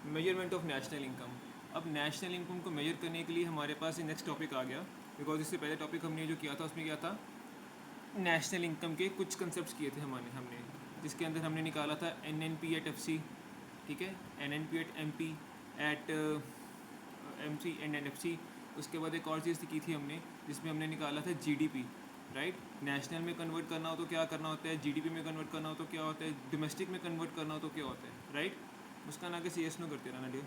Measurement of national income. अब national income को major करने के लिए हमारे पास ये नेक्स्ट टॉपिक आ गया, बिकॉज इससे पहले टॉपिक हमने जो किया था उसमें क्या था, नेशनल इनकम के कुछ कंसेप्ट किए थे हमने जिसके अंदर हमने निकाला था NNP एट FC, ठीक है, NNP at MP at MC and NFC। उसके बाद एक और चीज़ की थी हमने जिसमें हमने निकाला था GDP, राइट। नेशनल में कन्वर्ट करना हो तो क्या करना होता है, GDP में कन्वर्ट करना हो तो क्या होता है, डोमेस्टिक में कन्वर्ट करना हो तो क्या होता है, राइट। उसका ना कि CS नो करते रहना डियर।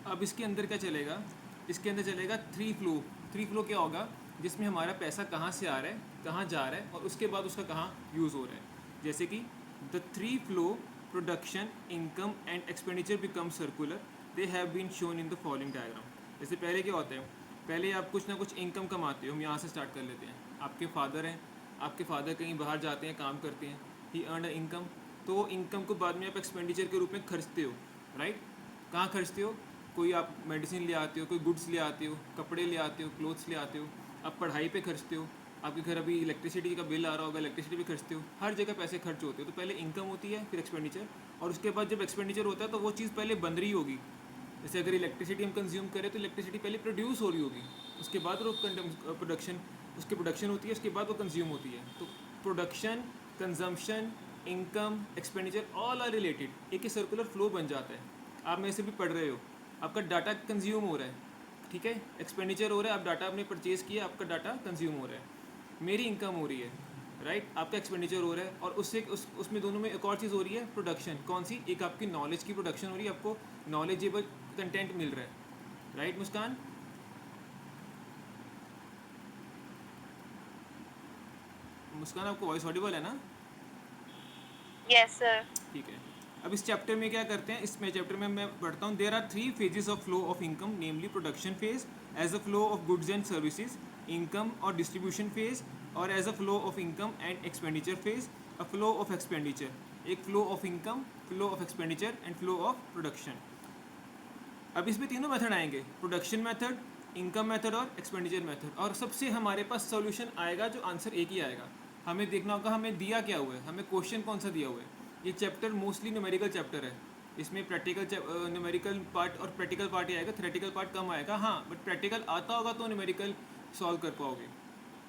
अब इसके अंदर क्या चलेगा, इसके अंदर चलेगा थ्री फ्लो क्या होगा, जिसमें हमारा पैसा कहाँ से आ रहा है, कहाँ जा रहा है, और उसके बाद उसका कहाँ यूज़ हो रहा है। जैसे कि the three flow production income and expenditure become circular, they have been shown in the following diagram. जैसे पहले क्या होता है, पहले आप कुछ ना कुछ इनकम कमाते हो, हम यहाँ से स्टार्ट कर लेते हैं। आपके फादर हैं, आपके फादर कहीं बाहर जाते हैं, काम करते हैं, ही अर्न अ इनकम, तो इनकम को बाद में आप एक्सपेंडिचर के रूप में खर्चते हो, राइट। कहाँ खर्चते हो, कोई आप मेडिसिन ले आते हो, कोई गुड्स ले आते हो, कपड़े ले आते हो, क्लोथ्स ले आते हो, आप पढ़ाई पे खर्चते हो, आपके घर अभी इलेक्ट्रिसिटी का बिल आ रहा होगा, इलेक्ट्रिसिटी पे खर्चते हो, हर जगह पैसे खर्च होते हो। तो पहले इनकम होती है, फिर एक्सपेंडिचर, और उसके बाद जब एक्सपेंडिचर होता है तो वो चीज़ पहले बन रही होगी। जैसे अगर इलेक्ट्रिसिटी हम कंज्यूम करें तो इलेक्ट्रिसिटी पहले प्रोड्यूस हो रही होगी, उसके बाद वो प्रोडक्शन, उसकी प्रोडक्शन होती है, उसके बाद वो कंज्यूम होती है। तो production, consumption, income, expenditure all are related, एक ही सर्कुलर फ्लो बन जाता है। आप में से भी पढ़ रहे हो, आपका डाटा कंज्यूम हो रहा है, ठीक है, एक्सपेंडिचर हो रहा है, आप डाटा आपने परचेज़ किया, आपका डाटा कंज्यूम हो रहा है। मेरी इनकम हो रही है, राइट, आपका एक्सपेंडिचर हो रहा है, और उससे उसमें दोनों में एक और चीज़ हो रही है, प्रोडक्शन। कौन सी, एक आपकी नॉलेज की प्रोडक्शन हो रही है, आपको नॉलेजेबल कंटेंट मिल रहा है, राइट मुस्कान। मुस्कान आपको वॉइस ऑडिबल है ना? Yes, sir. ठीक है। अब इस चैप्टर में क्या करते हैं, इसमें चैप्टर में मैं पढ़ता हूँ, there are three phases of flow of income, namely production phase, as a flow of goods and services, income और डिस्ट्रीब्यूशन फेज, और as a flow of income and expenditure phase, a flow of expenditure, एक flow of income, flow of expenditure and flow of production. अब इसमें तीनों method आएंगे, production method, income method और expenditure method, और सबसे हमारे पास सोल्यूशन आएगा जो आंसर एक ही आएगा। हमें देखना होगा हमें दिया क्या हुआ है, हमें क्वेश्चन कौन सा दिया हुआ है। ये चैप्टर मोस्टली न्यूमेरिकल चैप्टर है, इसमें प्रैक्टिकल न्यूमेरिकल पार्ट और प्रैक्टिकल पार्ट ही आएगा, थ्योरेटिकल पार्ट कम आएगा। हाँ, बट प्रैक्टिकल आता होगा तो न्यूमेरिकल सॉल्व कर पाओगे,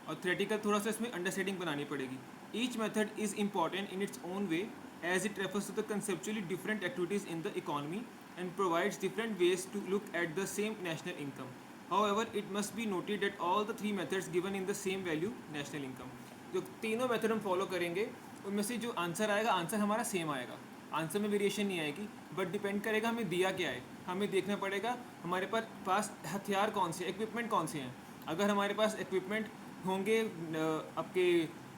और थ्योरेटिकल थोड़ा सा इसमें अंडरस्टैंडिंग बनानी पड़ेगी। Each method is important in its own way, as it refers to the conceptually different activities in the economy and provides different ways to look at the same national income. However, it must be noted that all the three methods given in the same value national income. जो तीनों method हम follow करेंगे उनमें से जो answer आएगा, answer हमारा same आएगा, आंसर में वेरिएशन नहीं आएगी, बट डिपेंड करेगा हमें दिया क्या है। हमें देखना पड़ेगा हमारे पास हथियार कौन से, इक्विपमेंट कौन से हैं। अगर हमारे पास इक्विपमेंट होंगे आपके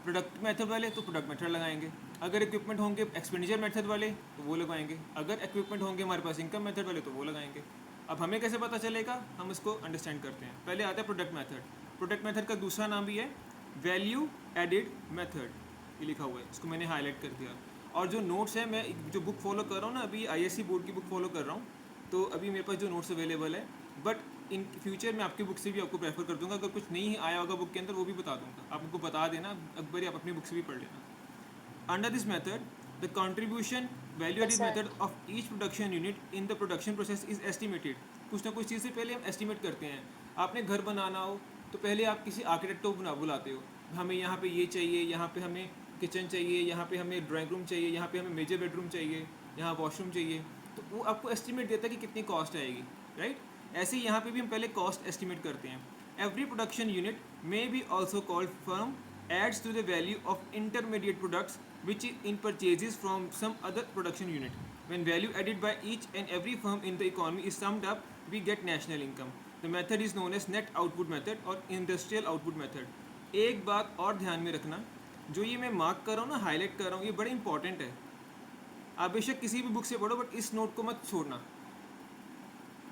प्रोडक्ट मेथड वाले तो प्रोडक्ट मेथड लगाएंगे, अगर इक्विपमेंट होंगे एक्सपेंडिचर मेथड वाले तो वो लगाएंगे, अगर इक्विपमेंट होंगे हमारे पास इनकम मेथड वाले तो वो लगाएंगे। अब हमें कैसे पता चलेगा, हम इसको अंडरस्टैंड करते हैं। पहले आता है प्रोडक्ट मेथड। प्रोडक्ट मेथड का दूसरा नाम भी है वैल्यू एडिड मेथड, ये लिखा हुआ है, इसको मैंने हाईलाइट कर दिया। और जो नोट्स है, मैं जो बुक फॉलो कर रहा हूँ ना, अभी ISC बोर्ड की बुक फॉलो कर रहा हूँ, तो अभी मेरे पास जो नोट्स अवेलेबल है, बट इन फ्यूचर मैं आपकी बुक से भी आपको प्रेफर कर दूंगा। अगर कुछ नहीं आया होगा बुक के अंदर वो भी बता दूंगा, आप उनको बता देना, एक बार आप अपनी बुक से भी पढ़ लेना। Under this method, the contribution value Yes, added sir. method of each production unit in the production process is estimated. कुछ ना कुछ चीज़ से पहले हम एस्टिमेट करते हैं। आपने घर बनाना हो तो पहले आप किसी आर्किटेक्ट को बुलाते हो, हमें यहाँ पे ये चाहिए, यहाँ पे हमें किचन चाहिए, यहाँ पे हमें ड्राइंग रूम चाहिए, यहाँ पे हमें मेजर बेडरूम चाहिए, यहाँ वॉशरूम चाहिए, तो वो आपको एस्टिमेट देता है कि कितनी कॉस्ट आएगी, राइट। ऐसे ही यहाँ पे भी हम पहले कॉस्ट एस्टिमेट करते हैं। Every production unit may be also called firm adds to the value of intermediate products which is in purchases from some other production unit. When value added by each and every firm in the economy is summed up, we get national income. The method is known as net output method or industrial output method. एक बात और ध्यान में रखना, जो ये मैं mark कर रहा हूँ ना, हाईलाइट कर रहा हूँ, ये बड़े इंपॉर्टेंट है। आप बेशक किसी भी बुक से पढ़ो, बट इस नोट को मत छोड़ना।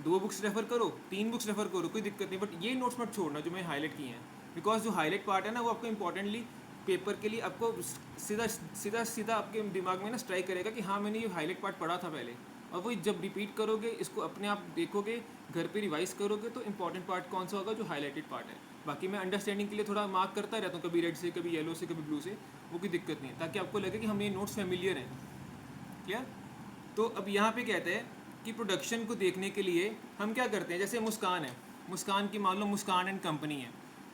2 बुक्स रेफर करो, 3 बुक्स रेफर करो, कोई दिक्कत नहीं, बट ये नोट्स मत छोड़ना जो मैं हाईलाइट किए हैं, बिकॉज जो हाईलाइट पार्ट है ना वो आपको इंपॉर्टेंटली पेपर के लिए आपको सीधा सीधा सीधा आपके दिमाग में ना स्ट्राइक करेगा कि हाँ मैंने ये हाईलाइट पार्ट पढ़ा था पहले। और वही जब रिपीट करोगे, इसको अपने आप देखोगे, घर पे रिवाइज करोगे, तो इंपॉर्टेंट पार्ट कौन सा होगा, जो हाईलाइटेड पार्ट है। बाकी मैं अंडरस्टैंडिंग के लिए थोड़ा मार्क करता रहता हूँ, कभी रेड से, कभी येलो से, कभी ब्लू से, वो कोई दिक्कत नहीं है, ताकि आपको लगे कि हमें ये नोट्स फेमिलियर हैं। क्लियर? तो अब यहाँ पे कहते हैं कि प्रोडक्शन को देखने के लिए हम क्या करते हैं, जैसे मुस्कान है, मुस्कान की मान लो मुस्कान एंड कंपनी है।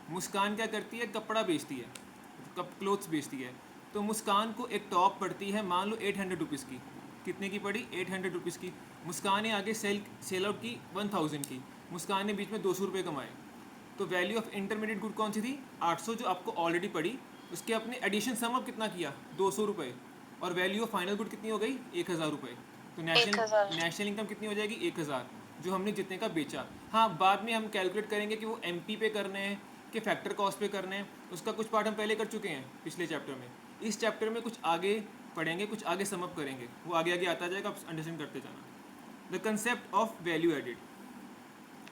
मुस्कान क्या करती है, कपड़ा बेचती है, क्लोथ्स बेचती है। तो मुस्कान को एक टॉप पड़ती है मान लो 800 रुपीज़ की। कितने की पड़ी, 800 रुपीज़ की। मुस्कान ने आगे सेल आउट की 1000 की। मुस्कान ने बीच में 200 रुपये कमाए। तो वैल्यू ऑफ इंटरमीडिएट गुड कौन सी थी, 800 जो आपको ऑलरेडी पड़ी, उसके अपने एडिशन सम अप कितना किया, 200 रुपये, और वैल्यू ऑफ फाइनल गुड कितनी हो गई, 1000 रुपये। तो 1000। नेशनल इनकम कितनी हो जाएगी, 1000, जो हमने जितने का बेचा। हाँ, बाद में हम कैलकुलेट करेंगे कि वो एमपी पे करने हैं कि फैक्टर कॉस्ट पे करने हैं, उसका कुछ पार्ट हम पहले कर चुके हैं पिछले चैप्टर में। इस चैप्टर में कुछ आगे पढ़ेंगे, कुछ आगे सम अप करेंगे, वो आगे आगे आता जाएगा, आप अंडरस्टैंड करते जाना। The concept of value added,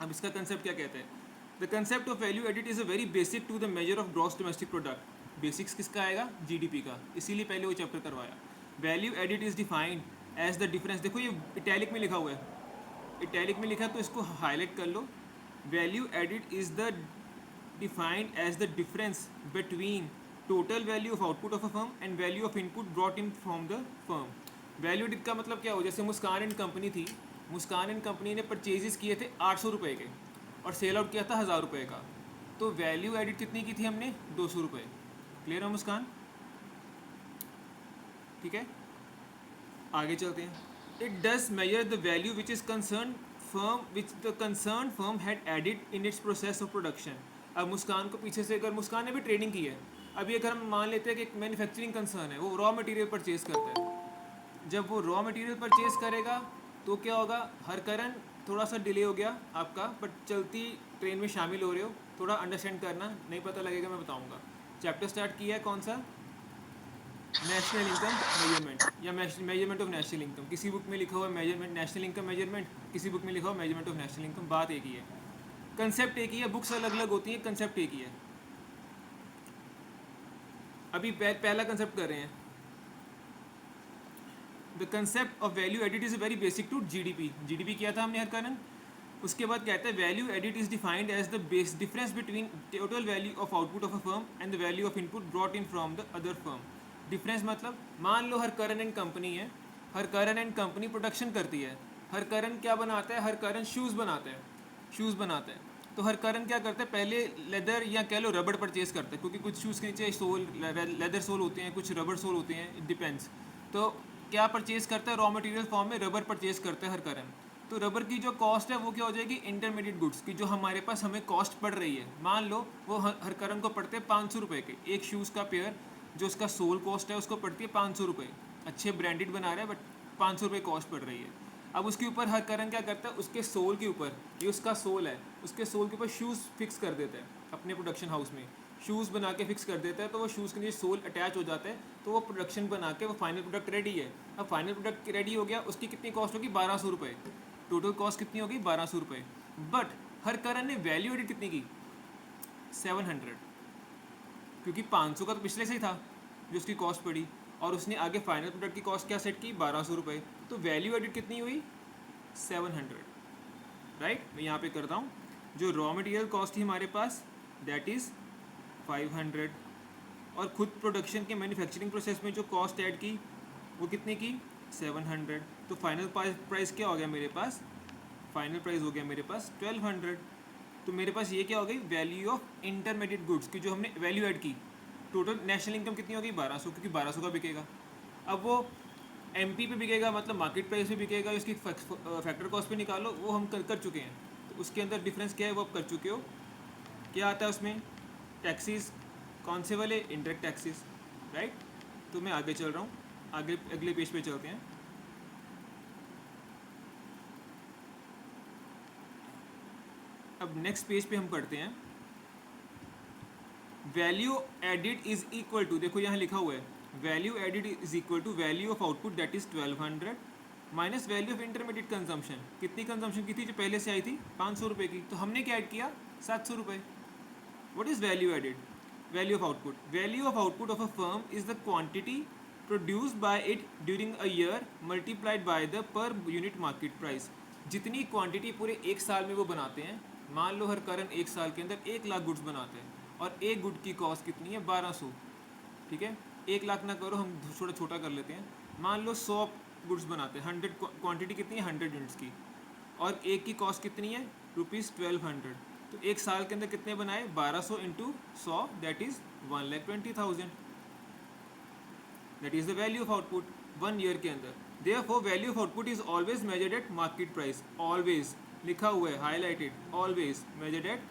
अब इसका कंसेप्ट क्या कहते हैं। The concept of value added is a very basic to the measure of gross domestic product. Basics किसका आएगा, जीडीपी का, इसीलिए पहले वो चैप्टर करवाया। Value added is defined as the difference, देखो ये इटैलिक में लिखा हुआ है, इटैलिक में लिखा है तो इसको हाईलाइट कर लो। Value added is the defined as the difference between total value of output of a firm and value of input brought in from the firm. Value added का मतलब क्या हो, जैसे मुस्कान एंड कंपनी थी, मुस्कान एंड कंपनी ने purchases किए थे 800 रुपये के और सेल आउट किया था 1000 रुपये का। तो वैल्यू एडिड कितनी की थी हमने, 200 रुपये। क्लियर है मुस्कान, ठीक है, आगे चलते हैं। It does measure the value which is concern firm which the concern firm had added in its process of production. अब मुस्कान को पीछे से, अगर मुस्कान ने भी ट्रेडिंग की है, अभी अगर हम मान लेते हैं कि एक मैन्युफैक्चरिंग कंसर्न है, वो रॉ मटेरियल परचेज करता है। जब वो रॉ मटेरियल परचेज करेगा तो क्या होगा, हर करंट थोड़ा सा डिले हो गया आपका, बट चलती ट्रेन में शामिल हो रहे हो, थोड़ा अंडरस्टैंड करना, नहीं पता लगेगा मैं बताऊंगा। चैप्टर स्टार्ट किया है कौन सा, नेशनल इनकम मेजरमेंट या मेजरमेंट ऑफ नेशनल इनकम। किसी बुक में लिखा हुआ है मेजरमेंट नेशनल इनकम मेजरमेंट, किसी बुक में लिखा हुआ मेजरमेंट ऑफ नेशनल इनकम, बात एक ही है, कंसेप्ट एक ही है, बुक्स अलग अलग होती हैं, कंसेप्ट एक ही है। अभी पहला कंसेप्ट कर रहे हैं। The concept of value added is very basic to GDP. GDP किया था हमने हर कारण। उसके बाद कहता है value added is defined as the base difference between total value of output of a firm and the value of input brought in from the other firm. Difference मतलब, मान लो हर करन एंड कंपनी है, Harkaran and company production करती है। हर करन क्या बनाता है, हर करन shoes बनाता है, शूज़ बनाता है। तो हर करन क्या करता है, पहले लेदर या कह लो रबड़ परचेज करता है, क्योंकि कुछ शूज़ के नीचे सोल लेदर सोल होते हैं, कुछ रबड़ सोल होते हैं, इट डिपेंड्स। तो क्या परचेज करता है, रॉ मटेरियल फॉर्म में रबर परचेज करता है हर करन। तो रबर की जो कॉस्ट है वो क्या हो जाएगी, इंटरमीडिएट गुड्स की, जो हमारे पास हमें कॉस्ट पड़ रही है। मान लो वो हर करन को पड़ते हैं 500 रुपये के, एक शूज़ का पेयर जो उसका सोल कॉस्ट है उसको पड़ती है 500 रुपये। अच्छे ब्रांडेड बना रहा है बट 500 रुपये कॉस्ट पड़ रही है। अब उसके ऊपर हर करन क्या करता है, उसके सोल के ऊपर, ये उसका सोल है, उसके सोल के ऊपर शूज़ फिक्स कर देता है अपने प्रोडक्शन हाउस में, शूज़ बना के फिक्स कर देता है। तो वो शूज़ के नीचे सोल अटैच हो जाता है, तो वो प्रोडक्शन बना के वो फाइनल प्रोडक्ट रेडी है। अब फाइनल प्रोडक्ट रेडी हो गया, उसकी कितनी कॉस्ट होगी, 1200 रुपये। टोटल कॉस्ट कितनी होगी, 1200 रुपये। बट हर करन ने वैल्यू एडिड कितनी की, 700, क्योंकि 500 का तो पिछले से ही था जो उसकी कॉस्ट पड़ी, और उसने आगे फाइनल प्रोडक्ट की कॉस्ट क्या सेट की, 1200 रुपये। तो वैल्यू एडिड कितनी हुई, 700, राइट। मैं यहाँ पे करता हूँ, जो रॉ मटेरियल कॉस्ट थी हमारे पास दैट इज़ 500, और खुद प्रोडक्शन के मैन्युफैक्चरिंग प्रोसेस में जो कॉस्ट ऐड की वो कितने की, 700। तो फाइनल प्राइस क्या हो गया मेरे पास, फाइनल प्राइस हो गया मेरे पास 1200। तो मेरे पास ये क्या हो गई, वैल्यू ऑफ इंटरमीडिएट गुड्स की जो हमने वैल्यू ऐड की। टोटल नेशनल इनकम कितनी होगी, 1200, क्योंकि 1200 का बिकेगा। अब वो एमपी पे बिकेगा, मतलब मार्केट प्राइस पे बिकेगा, इसकी फैक्टर कॉस्ट पे निकालो, वो हम कर चुके हैं। तो उसके अंदर डिफरेंस क्या है वो आप कर चुके हो। क्या आता है उसमें, टैक्सीज, कौन से वाले, इंडायरेक्ट टैक्सीज, राइट। तो मैं आगे चल रहा हूँ, आगे अगले पेज पे चलते हैं। अब नेक्स्ट पेज पे हम पढ़ते हैं, value added is equal to, देखो यहाँ लिखा हुआ है value added is equal to value of output that is 1200 minus value of intermediate consumption. कितनी कंजम्पशन की थी जो पहले से आई थी, 500 रुपये की, तो हमने क्या ऐड किया, 700 रुपये। What is value added, value of output, value of output of a firm is the quantity produced by it during a year multiplied by the per unit market price. जितनी क्वांटिटी पूरे एक साल में वो बनाते हैं, मान लो हर करन एक साल के अंदर 1 लाख गुड्स बनाते हैं, और एक गुड की कॉस्ट कितनी है, 1200, ठीक है। 1 लाख ना करो, हम थोड़ा छोटा कर लेते हैं, मान लो 100 गुड्स बनाते हैं, 100 क्वांटिटी कितनी है, 100 यूनिट्स की, और एक की कॉस्ट कितनी है ₹1200, तो एक साल के अंदर कितने बनाए, 1200 into 100, that is 1,20,000, that is the value of output 1 year के अंदर. Therefore value of output is always measured at market price, always लिखा हुआ है, highlighted, always measured at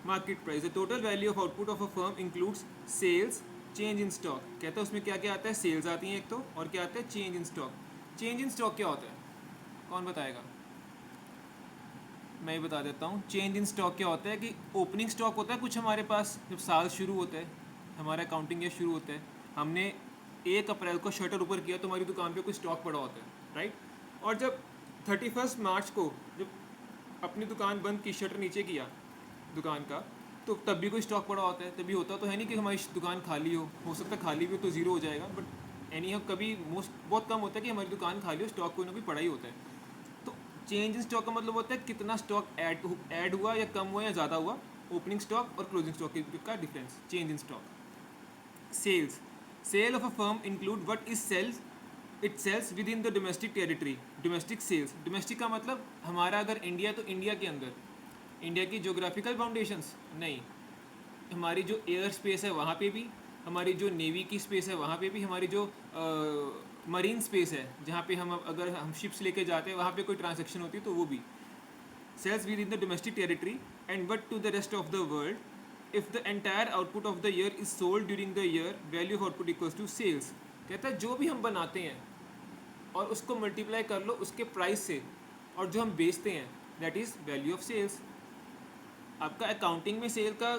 market price. The total value of output of a firm includes sales, change in stock. कहते हैं उसमें क्या क्या आता है, सेल्स आती हैं एक तो, और क्या आता है, change in stock. Change in stock क्या होता है, कौन बताएगा, मैं ही बता देता हूँ. चेंज इन स्टॉक क्या होता है कि ओपनिंग स्टॉक होता है कुछ हमारे पास, जब साल शुरू होता है, हमारा अकाउंटिंग ईयर शुरू होता है, हमने 1 अप्रैल को शटर ऊपर किया तो हमारी दुकान पे कुछ स्टॉक पड़ा होता है, राइट. और जब 31 मार्च को जब अपनी दुकान बंद की, शटर नीचे किया दुकान का, तो तब भी कोई स्टॉक पड़ा होता है. तभी होता तो है नहीं कि हमारी दुकान खाली हो सकता है खाली भी हो तो ज़ीरो हो जाएगा, बट एनी हाउ कभी मोस्ट बहुत कम होता है कि हमारी दुकान खाली हो, स्टॉक कोई ना कोई पड़ा ही होता है. तो चेंज इन स्टॉक का मतलब होता है कितना स्टॉक ऐड हुआ या कम हुआ या ज़्यादा हुआ, ओपनिंग स्टॉक और क्लोजिंग स्टॉक का difference, change in stock. Sales, sale of a firm include what is sales it sales within the domestic territory. Domestic sales, domestic का मतलब हमारा अगर इंडिया तो इंडिया के अंदर, इंडिया की जोग्राफिकल बाउंडेशंस नहीं, हमारी जो एयर स्पेस है वहाँ पे भी, हमारी जो नेवी की स्पेस है वहाँ पे भी, हमारी जो मरीन स्पेस है जहाँ पे हम अगर हम शिप्स लेके जाते हैं वहाँ पे कोई ट्रांजेक्शन होती है तो वो भी. Sales within the domestic territory and but to the rest of the world if the entire output of the year is sold during the year, value of output equals to sales. कहता है जो भी हम बनाते हैं और उसको multiply कर लो उसके प्राइस से, और जो हम बेचते हैं that is value of sales. आपका अकाउंटिंग में सेल का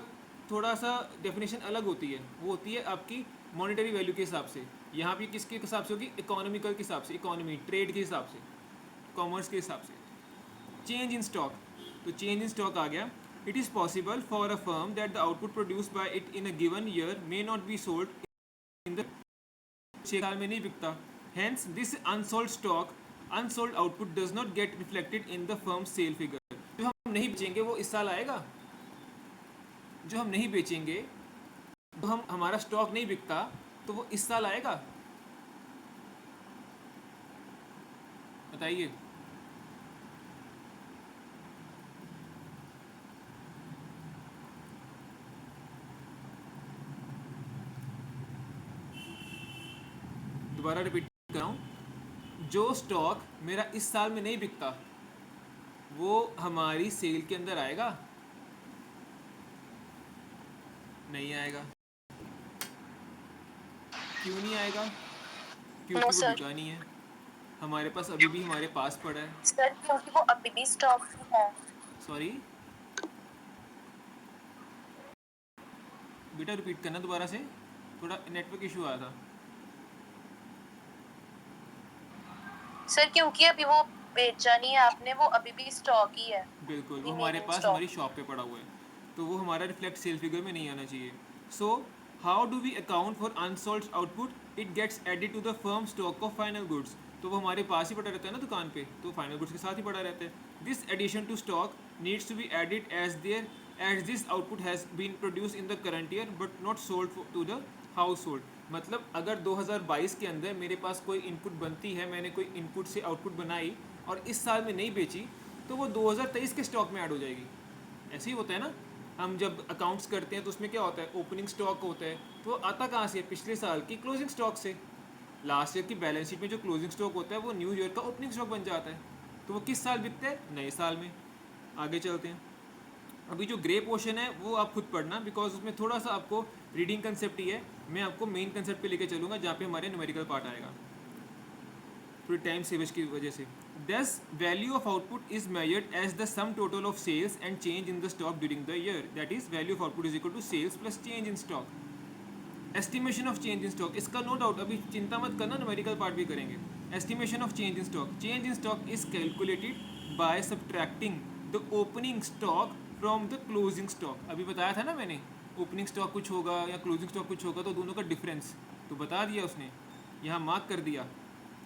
थोड़ा सा डेफिनेशन अलग होती है, वो होती है आपकी मॉनेटरी वैल्यू के हिसाब से. यहाँ पे किसके हिसाब से होगी, इकोनॉमिकल के हिसाब से, इकोनॉमी ट्रेड के हिसाब से, कॉमर्स के हिसाब से. चेंज इन स्टॉक, तो चेंज इन स्टॉक आ गया. It is possible for a firm that the output produce by it in a given year may not be sold in the 6 साल में नहीं बिकता. Hence this unsold stock, unsold output does not get reflected in the firm sale figure. जो हम नहीं बेचेंगे वो इस साल आएगा, जो हम नहीं बेचेंगे, तो हम हमारा स्टॉक नहीं बिकता तो वो इस साल आएगा. बताइए. दोबारा रिपीट कर रहा हूँ, जो स्टॉक मेरा इस साल में नहीं बिकता वो हमारी सेल के अंदर आएगा, नहीं आएगा. क्यों नहीं आएगा, क्योंकि नो वो सर. बिका नहीं है, हमारे पास अभी भी हमारे पास पड़ा है. सर क्योंकि वो अभी भी स्टॉक में है. सॉरी बेटा, रिपीट करना दोबारा से, थोड़ा नेटवर्क इशू आया था. सर क्योंकि अभी वो बेचा नहीं है आपने, वो अभी भी स्टॉक ही है. बिल्कुल, वो हमारे Remaining पास stock. हमारी शॉप पे पड़ा हुआ है, तो वो हमारा रिफ्लेक्ट सेल फिगर में नहीं आना चाहिए. So how do we account for unsold output, it gets added to the firm stock of final goods. तो वो हमारे पास ही पड़ा रहता है ना दुकान पे, तो फाइनल गुड्स के साथ ही पड़ा रहता है. This addition to stock needs to be added as this output has been produce in the current year but not sold to the household. मतलब अगर 2022 के अंदर मेरे पास कोई इनपुट बनती है, मैंने कोई इनपुट से आउटपुट बनाई और इस साल में नहीं बेची, तो वो 2023 के स्टॉक में ऐड हो जाएगी. ऐसे ही होता है ना, हम जब अकाउंट्स करते हैं तो उसमें क्या होता है, ओपनिंग स्टॉक होता है, तो वो आता कहाँ से, पिछले साल की क्लोजिंग स्टॉक से. लास्ट ईयर की बैलेंस शीट में जो क्लोजिंग स्टॉक होता है वो न्यू ईयर का ओपनिंग स्टॉक बन जाता है. तो वो किस साल बिकते हैं, नए साल में. आगे चलते हैं. अभी जो ग्रे पोर्शन है वो आप खुद पढ़ना, बिकॉज उसमें थोड़ा सा आपको रीडिंग कंसेप्ट ही है. मैं आपको मेन कंसेप्ट पे लेके चलूँगा जहाँ पे हमारे न्यूमेरिकल पार्ट आएगा, थोड़ी टाइम सेवेज की वजह से. Thus, value of output is measured as the sum total of sales and change in the stock during the year. That is, value of output is equal to sales plus change in stock. Estimation of change in stock, इसका no doubt अभी चिंता मत करना, numerical part भी करेंगे. Estimation of change in stock. Change in stock is calculated by subtracting the opening stock from the closing stock. अभी बताया था ना मैंने, ओपनिंग स्टॉक कुछ होगा या क्लोजिंग स्टॉक कुछ होगा, तो दोनों का डिफरेंस तो बता दिया उसने, यहाँ मार्क कर दिया,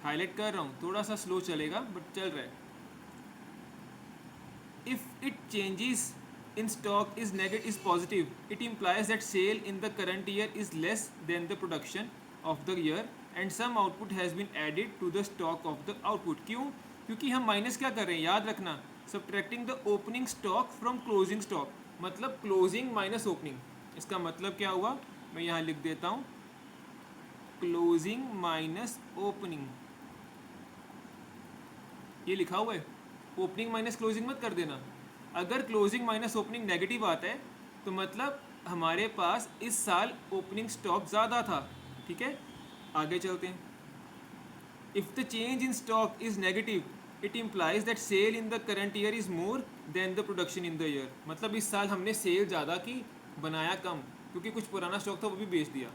हाईलाइट कर रहा हूँ, थोड़ा सा स्लो चलेगा बट चल रहा है. If it changes in stock is negative is positive, it implies that sale in the current year is less than the production of the year and some output has been added to the stock of the output. क्यों? क्योंकि हम minus क्या कर रहे हैं, याद रखना, subtracting the opening stock from closing stock, मतलब क्लोजिंग माइनस ओपनिंग। इसका मतलब क्या हुआ, मैं यहाँ लिख देता हूँ, क्लोजिंग माइनस ओपनिंग, ये लिखा हुआ है, ओपनिंग माइनस क्लोजिंग मत कर देना। अगर क्लोजिंग माइनस ओपनिंग नेगेटिव आता है तो मतलब हमारे पास इस साल ओपनिंग स्टॉक ज़्यादा था। ठीक है, आगे चलते हैं। If the change in stock is negative it implies that sale in the current year is more than the production in the year. मतलब इस साल हमने सेल ज़्यादा की, बनाया कम, क्योंकि कुछ पुराना स्टॉक था वो भी बेच दिया,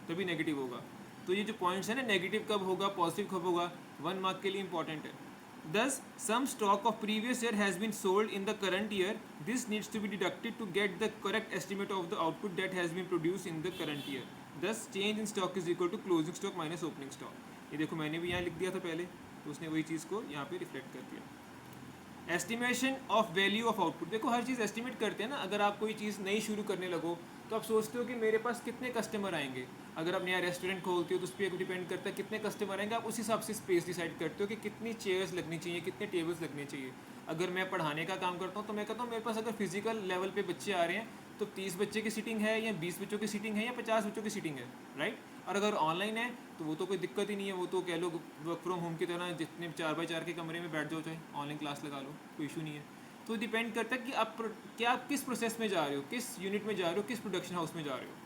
तभी नेगेटिव होगा। तो ये जो पॉइंट्स है ना, नेगेटिव कब होगा, पॉजिटिव कब होगा, 1 मार्क के लिए इंपॉर्टेंट है। Thus, some stock of previous year has been sold in the current year. This needs to be deducted to get the correct estimate of the output that has been produced in the current year. Thus, change in stock is equal to closing stock minus opening stock. ये देखो मैंने भी यहाँ लिख दिया था पहले, तो उसने वही चीज़ को यहाँ पे रिफ्लेक्ट कर दिया। Estimation of value of output, देखो हर चीज़ एस्टिमेट करते हैं ना। अगर आप कोई चीज़ नई शुरू करने लगो तो आप सोचते हो कि मेरे पास कितने कस्टमर आएंगे। अगर आप नया रेस्टोरेंट खोलते हो तो उस पर डिपेंड करता है कितने कस्टमर आएंगे। आप उस हिसाब से स्पेस डिसाइड करते हो कि कितनी चेयर्स लगनी चाहिए, कितने टेबल्स लगने चाहिए। अगर मैं पढ़ाने का काम करता हूँ तो मैं कहता हूँ मेरे पास अगर फिजिकल लेवल पे बच्चे आ रहे हैं तो 30 बच्चे की सीटिंग है या 20 बच्चों की सीटिंग है या 50 बच्चों की सीटिंग है, राइट। और अगर ऑनलाइन है तो वो तो कोई दिक्कत ही नहीं है, वो तो कह लो वर्क फ्रॉम होम की तरह, जितने 4x4 के कमरे में बैठ जाओ, चाहे ऑनलाइन क्लास लगा लो, कोई इशू नहीं है। तो डिपेंड करता है कि आप क्या, आप किस प्रोसेस में जा रहे हो, किस यूनिट में जा रहे हो, किस प्रोडक्शन हाउस में जा रहे हो।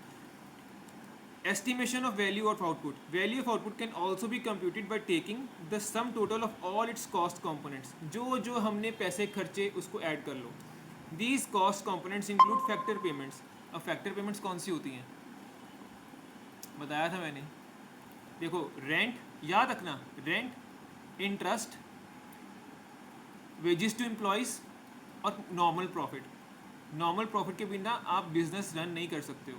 Estimation of value of output. Value of output can also be computed by taking the sum total of all its cost components. जो जो हमने पैसे खर्चे उसको ऐड कर लो। These cost components include factor payments. अब factor payments कौन सी होती हैं, बताया था मैंने। देखो रेंट, याद रखना, rent, interest, wages to employees और नॉर्मल प्रॉफिट। नॉर्मल प्रॉफिट के बिना आप बिजनेस रन नहीं कर सकते हो।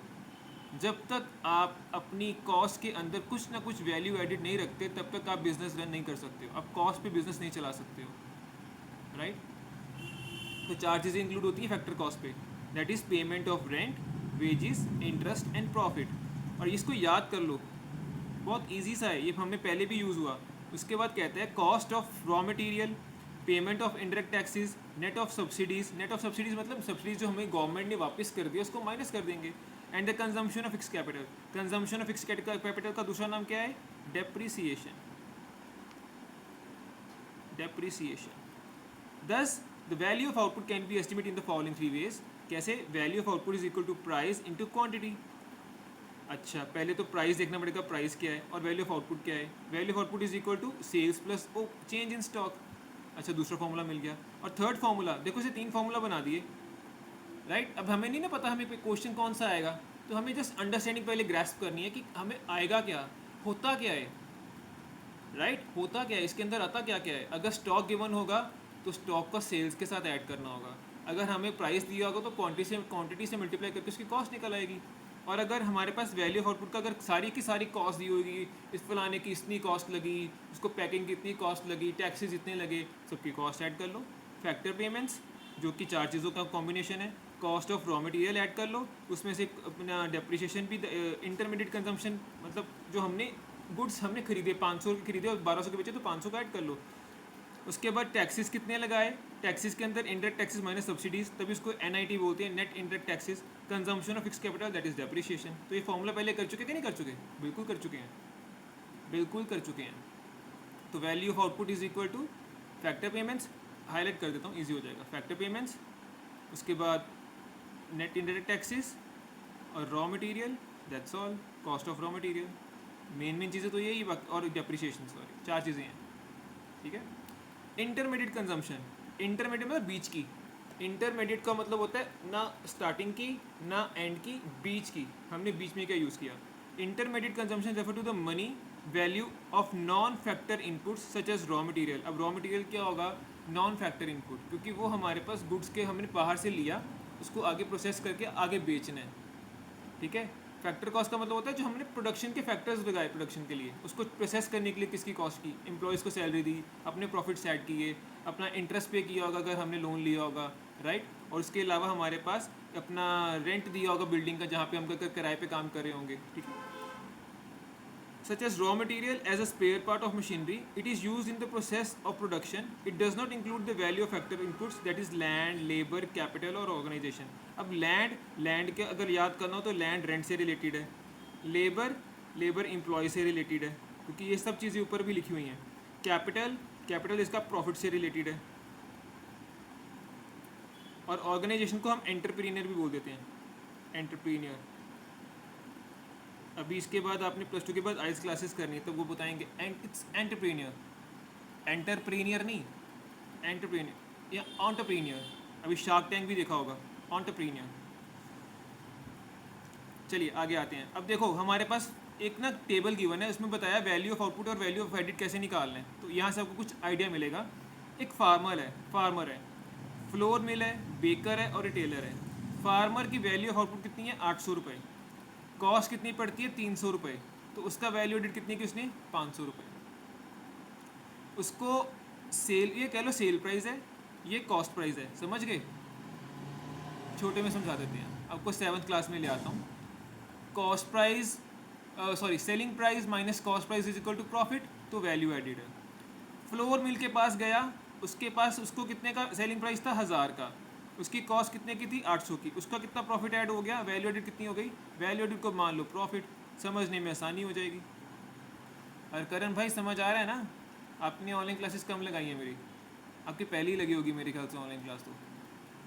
जब तक आप अपनी कॉस्ट के अंदर कुछ ना कुछ वैल्यू एडिड नहीं रखते तब तक आप बिजनेस रन नहीं कर सकते हो, आप कॉस्ट पे बिजनेस नहीं चला सकते हो, राइट। तो 4 चीज़ें इंक्लूड होती हैं फैक्टर कॉस्ट पे, that is payment of rent, wages, interest and profit. और इसको याद कर लो, बहुत ईजी सा है, ये हमें पहले भी यूज़ हुआ। उसके बाद कहते हैं cost of raw material, payment of indirect taxes, net of subsidies. Net of subsidies मतलब सब्सिडीज़ जो हमें गवर्नमेंट ने वापस कर दिया उसको माइनस कर देंगे। And the consumption of fix capital. Consumption of fix capital का दूसरा नाम क्या है, depreciation. Depreciation. Thus the value of output can be estimate in the following 3 ways. कैसे? Value of output is equal to price into quantity. अच्छा, पहले तो price देखना पड़ेगा, प्राइस क्या है, और वैल्यू ऑफ आउटपुट क्या है। Value of output is equal to sales plus ओ चेंज इन स्टॉक। अच्छा, दूसरा फॉर्मूला मिल गया। और थर्ड फॉर्मूला, देखो इसे 3 फॉर्मूला बना दिए, राइट। अब हमें नहीं ना पता हमें क्वेश्चन कौन सा आएगा, तो हमें जस्ट अंडरस्टैंडिंग पहले ग्रैस्प करनी है कि हमें आएगा क्या, होता क्या है, राइट। होता क्या है, इसके अंदर आता क्या क्या है। अगर स्टॉक गिवन होगा तो स्टॉक का सेल्स के साथ ऐड करना होगा। अगर हमें प्राइस दिया होगा तो क्वांटिटी से मल्टीप्लाई करके उसकी कॉस्ट निकल आएगी। और अगर हमारे पास वैल्यू ऑफ आउटपुट का अगर सारी की सारी कॉस्ट दी होगी, इस फलाने की इतनी कॉस्ट लगी, उसको पैकिंग की इतनी कॉस्ट लगी, टैक्सेस इतने लगे, सबकी कॉस्ट ऐड कर लो। फैक्टर पेमेंट्स जो कि 4 चीज़ों का कॉम्बिनेशन है। Cost of raw material add कर लो, उसमें से अपना डेप्रिसिएशन भी, इंटरमीडिएट कंजम्पशन मतलब जो हमने गुड्स हमने खरीदे 500 के खरीदे और 1200 के बेचे तो 500 का ऐड कर लो। उसके बाद टैक्सेस कितने लगाए, टैक्सेस के अंदर इंडायरेक्ट टैक्सेस माइनस सब्सिडीज, तभी उसको NIT बोलते हैं, net indirect taxes. Consumption of fix capital that is depreciation. तो ये फॉर्मूला पहले कर चुके कि नहीं कर चुके? बिल्कुल कर चुके हैं, बिल्कुल कर चुके हैं। तो value of output is equal to factor payments, highlight कर देता हूँ ईजी हो जाएगा, फैक्टर पेमेंट्स, उसके बाद नेट इंडायरेक्ट टैक्सेस और raw material, that's all, cost of raw material. Main चीज़ें तो यही, और डेप्रिसिएशन, सॉरी 4 चीज़ें हैं, ठीक है। इंटरमीडिएट कंजम्पशन, इंटरमीडिएट मतलब बीच की। इंटरमीडिएट का मतलब होता है ना स्टार्टिंग की ना एंड की, बीच की। हमने बीच में क्या यूज़ किया। Intermediate consumption refer to the money value of non factor inputs such as raw material. अब रॉ मटेरियल क्या होगा, नॉन फैक्टर इनपुट, क्योंकि वो हमारे पास गुड्स के हमने बाहर से लिया, उसको आगे प्रोसेस करके आगे बेचना है, ठीक है। फैक्टर कॉस्ट का मतलब होता है जो हमने प्रोडक्शन के फैक्टर्स लगाए प्रोडक्शन के लिए, उसको प्रोसेस करने के लिए किसकी कॉस्ट की, एम्प्लॉयज़ को सैलरी दी, अपने प्रॉफिट्स ऐड किए, अपना इंटरेस्ट पे किया होगा अगर हमने लोन लिया होगा, राइट। और उसके अलावा हमारे पास अपना रेंट दिया होगा बिल्डिंग का, जहाँ पे हम किराए पे काम कर रहे होंगे, ठीक है। such as raw material as a spare part of machinery. It is used in the process of production. It does not include the value of factor inputs, that is land, labor, capital और organization. अब land के अगर याद करना हो तो land rent से related है, लेबर एम्प्लॉय से रिलेटेड है, क्योंकि ये सब चीज़ें ऊपर भी लिखी हुई हैं. कैपिटल इसका प्रॉफिट से रिलेटेड है. और ऑर्गेनाइजेशन को हम एंटरप्रीनियर भी बोल देते हैं, एंटरप्रीनियर. अभी इसके बाद आपने प्लस टू के बाद आइस क्लासेस करनी है तो वो बताएंगे इट्स एंटरप्रीनियर नहीं, एंटरप्रीनियर या ऑन्टरप्रीनियर. अभी शार्क टैंक भी देखा होगा, ऑन्टरप्रीनियर. चलिए आगे आते हैं. अब देखो हमारे पास एक ना टेबल गिवन है, उसमें बताया वैल्यू ऑफ आउटपुट और वैल्यू ऑफ एडिट कैसे निकालना है. तो यहाँ से आपको कुछ आइडिया मिलेगा. एक फार्मर है, फ्लोर मिल है, बेकर है और रिटेलर है. फार्मर की वैल्यू ऑफ आउटपुट कितनी है? 800 रुपये. कॉस्ट कितनी पड़ती है? 300 रुपये. तो उसका वैल्यू एडिट कितनी की उसने? 500 रुपये. उसको सेल, ये कह लो सेल प्राइस है, ये कॉस्ट प्राइस है. समझ गए? छोटे में समझा देते हैं आपको, 7th क्लास में ले आता हूँ. Cost price selling price minus cost price is equal to profit, तो वैल्यू एडिड है. फ्लोर मिल के पास गया, उसके पास उसको कितने का सेलिंग प्राइस था? 1000 का. उसकी कॉस्ट कितने की थी? 800 की. उसका कितना प्रॉफिट ऐड हो गया? वैल्यू एडिड कितनी हो गई? वैल्यू एडिड को मान लो प्रॉफिट. समझने में आसानी हो जाएगी. और करण भाई समझ आ रहा है ना? आपने ऑनलाइन क्लासेस कम लगाई है मेरी, आपकी पहली ही लगी होगी मेरे ख्याल से ऑनलाइन क्लास. तो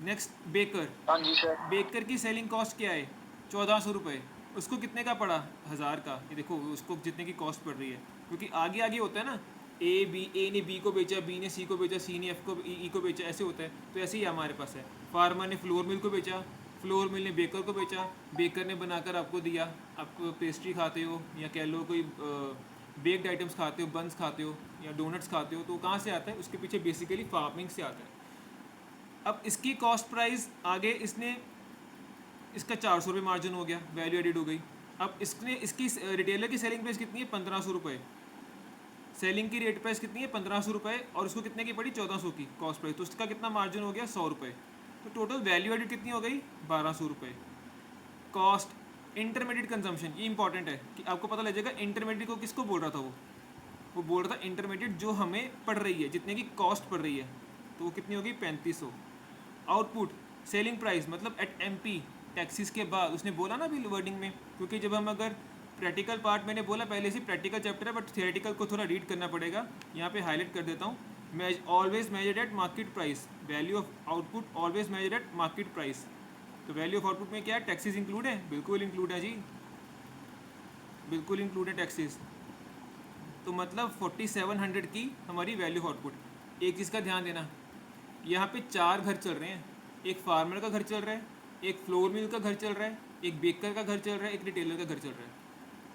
नेक्स्ट बेकर. हाँ जी सर. बेकर की सेलिंग कॉस्ट क्या है? 1400 रुपये. उसको कितने का पड़ा? 1000 का. ये देखो उसको जितने की कॉस्ट पड़ रही है, क्योंकि आगे आगे होता है ना, ए ने बी को बेचा, बी ने सी को बेचा, सी ने एफ को ई को बेचा, ऐसे होता है. तो ऐसे ही हमारे पास है. फार्मर ने फ्लोर मिल को बेचा, फ्लोर मिल ने बेकर को बेचा, बेकर ने बनाकर आपको दिया. आप पेस्ट्री खाते हो या कह लो कोई बेक्ड आइटम्स खाते हो, बंस खाते हो या डोनट्स खाते हो, तो कहाँ से आता है? उसके पीछे बेसिकली फार्मिंग से आता है. अब इसकी कॉस्ट प्राइस आगे इसने, इसका 400 रुपये मार्जिन हो गया, वैल्यू एडिड हो गई. अब इसकी रिटेलर की सेलिंग प्राइस कितनी है? 1500 रुपये. सेलिंग की रेट प्राइस कितनी है? 1500 रुपये. और उसको कितने की पड़ी? 1400 की कॉस्ट प्राइस. तो उसका कितना मार्जिन हो गया? 100 रुपये. तो टोटल वैल्यू एडिड कितनी हो गई? 1200 रुपये. कॉस्ट इंटरमीडिएट कंजम्पशन, ये इंपॉर्टेंट है कि आपको पता लग जाएगा इंटरमीडिएट को किसको बोल रहा था. वो बोल रहा था इंटरमीडिएट जो हमें पड़ रही है, जितने की कॉस्ट पड़ रही है. तो वो कितनी होगी? 3500. आउटपुट सेलिंग प्राइस मतलब एट MP टैक्सीज के बाद. उसने बोला ना अभी वर्डिंग में, क्योंकि जब हम अगर प्रैक्टिकल पार्ट, मैंने बोला पहले से प्रैक्टिकल चैप्टर है बट थियोरेटिकल को थोड़ा रीड करना पड़ेगा. यहाँ पे हाईलाइट कर देता हूँ. Always measured at market price. Value of output always measured at market price. तो वैल्यू ऑफ आउटपुट में क्या है? टैक्सीज इंक्लूड है? बिल्कुल इंक्लूड है जी, बिल्कुल इंक्लूड है टैक्सीज. तो मतलब 4700 की हमारी वैल्यू ऑफ आउटपुट. एक चीज़ का ध्यान देना, यहाँ पे 4 घर चल रहे हैं. एक फार्मर का घर चल रहा है, एक फ्लोर मिल का घर चल रहा है, एक बेकर का घर चल रहा है, एक रिटेलर का घर चल रहा है,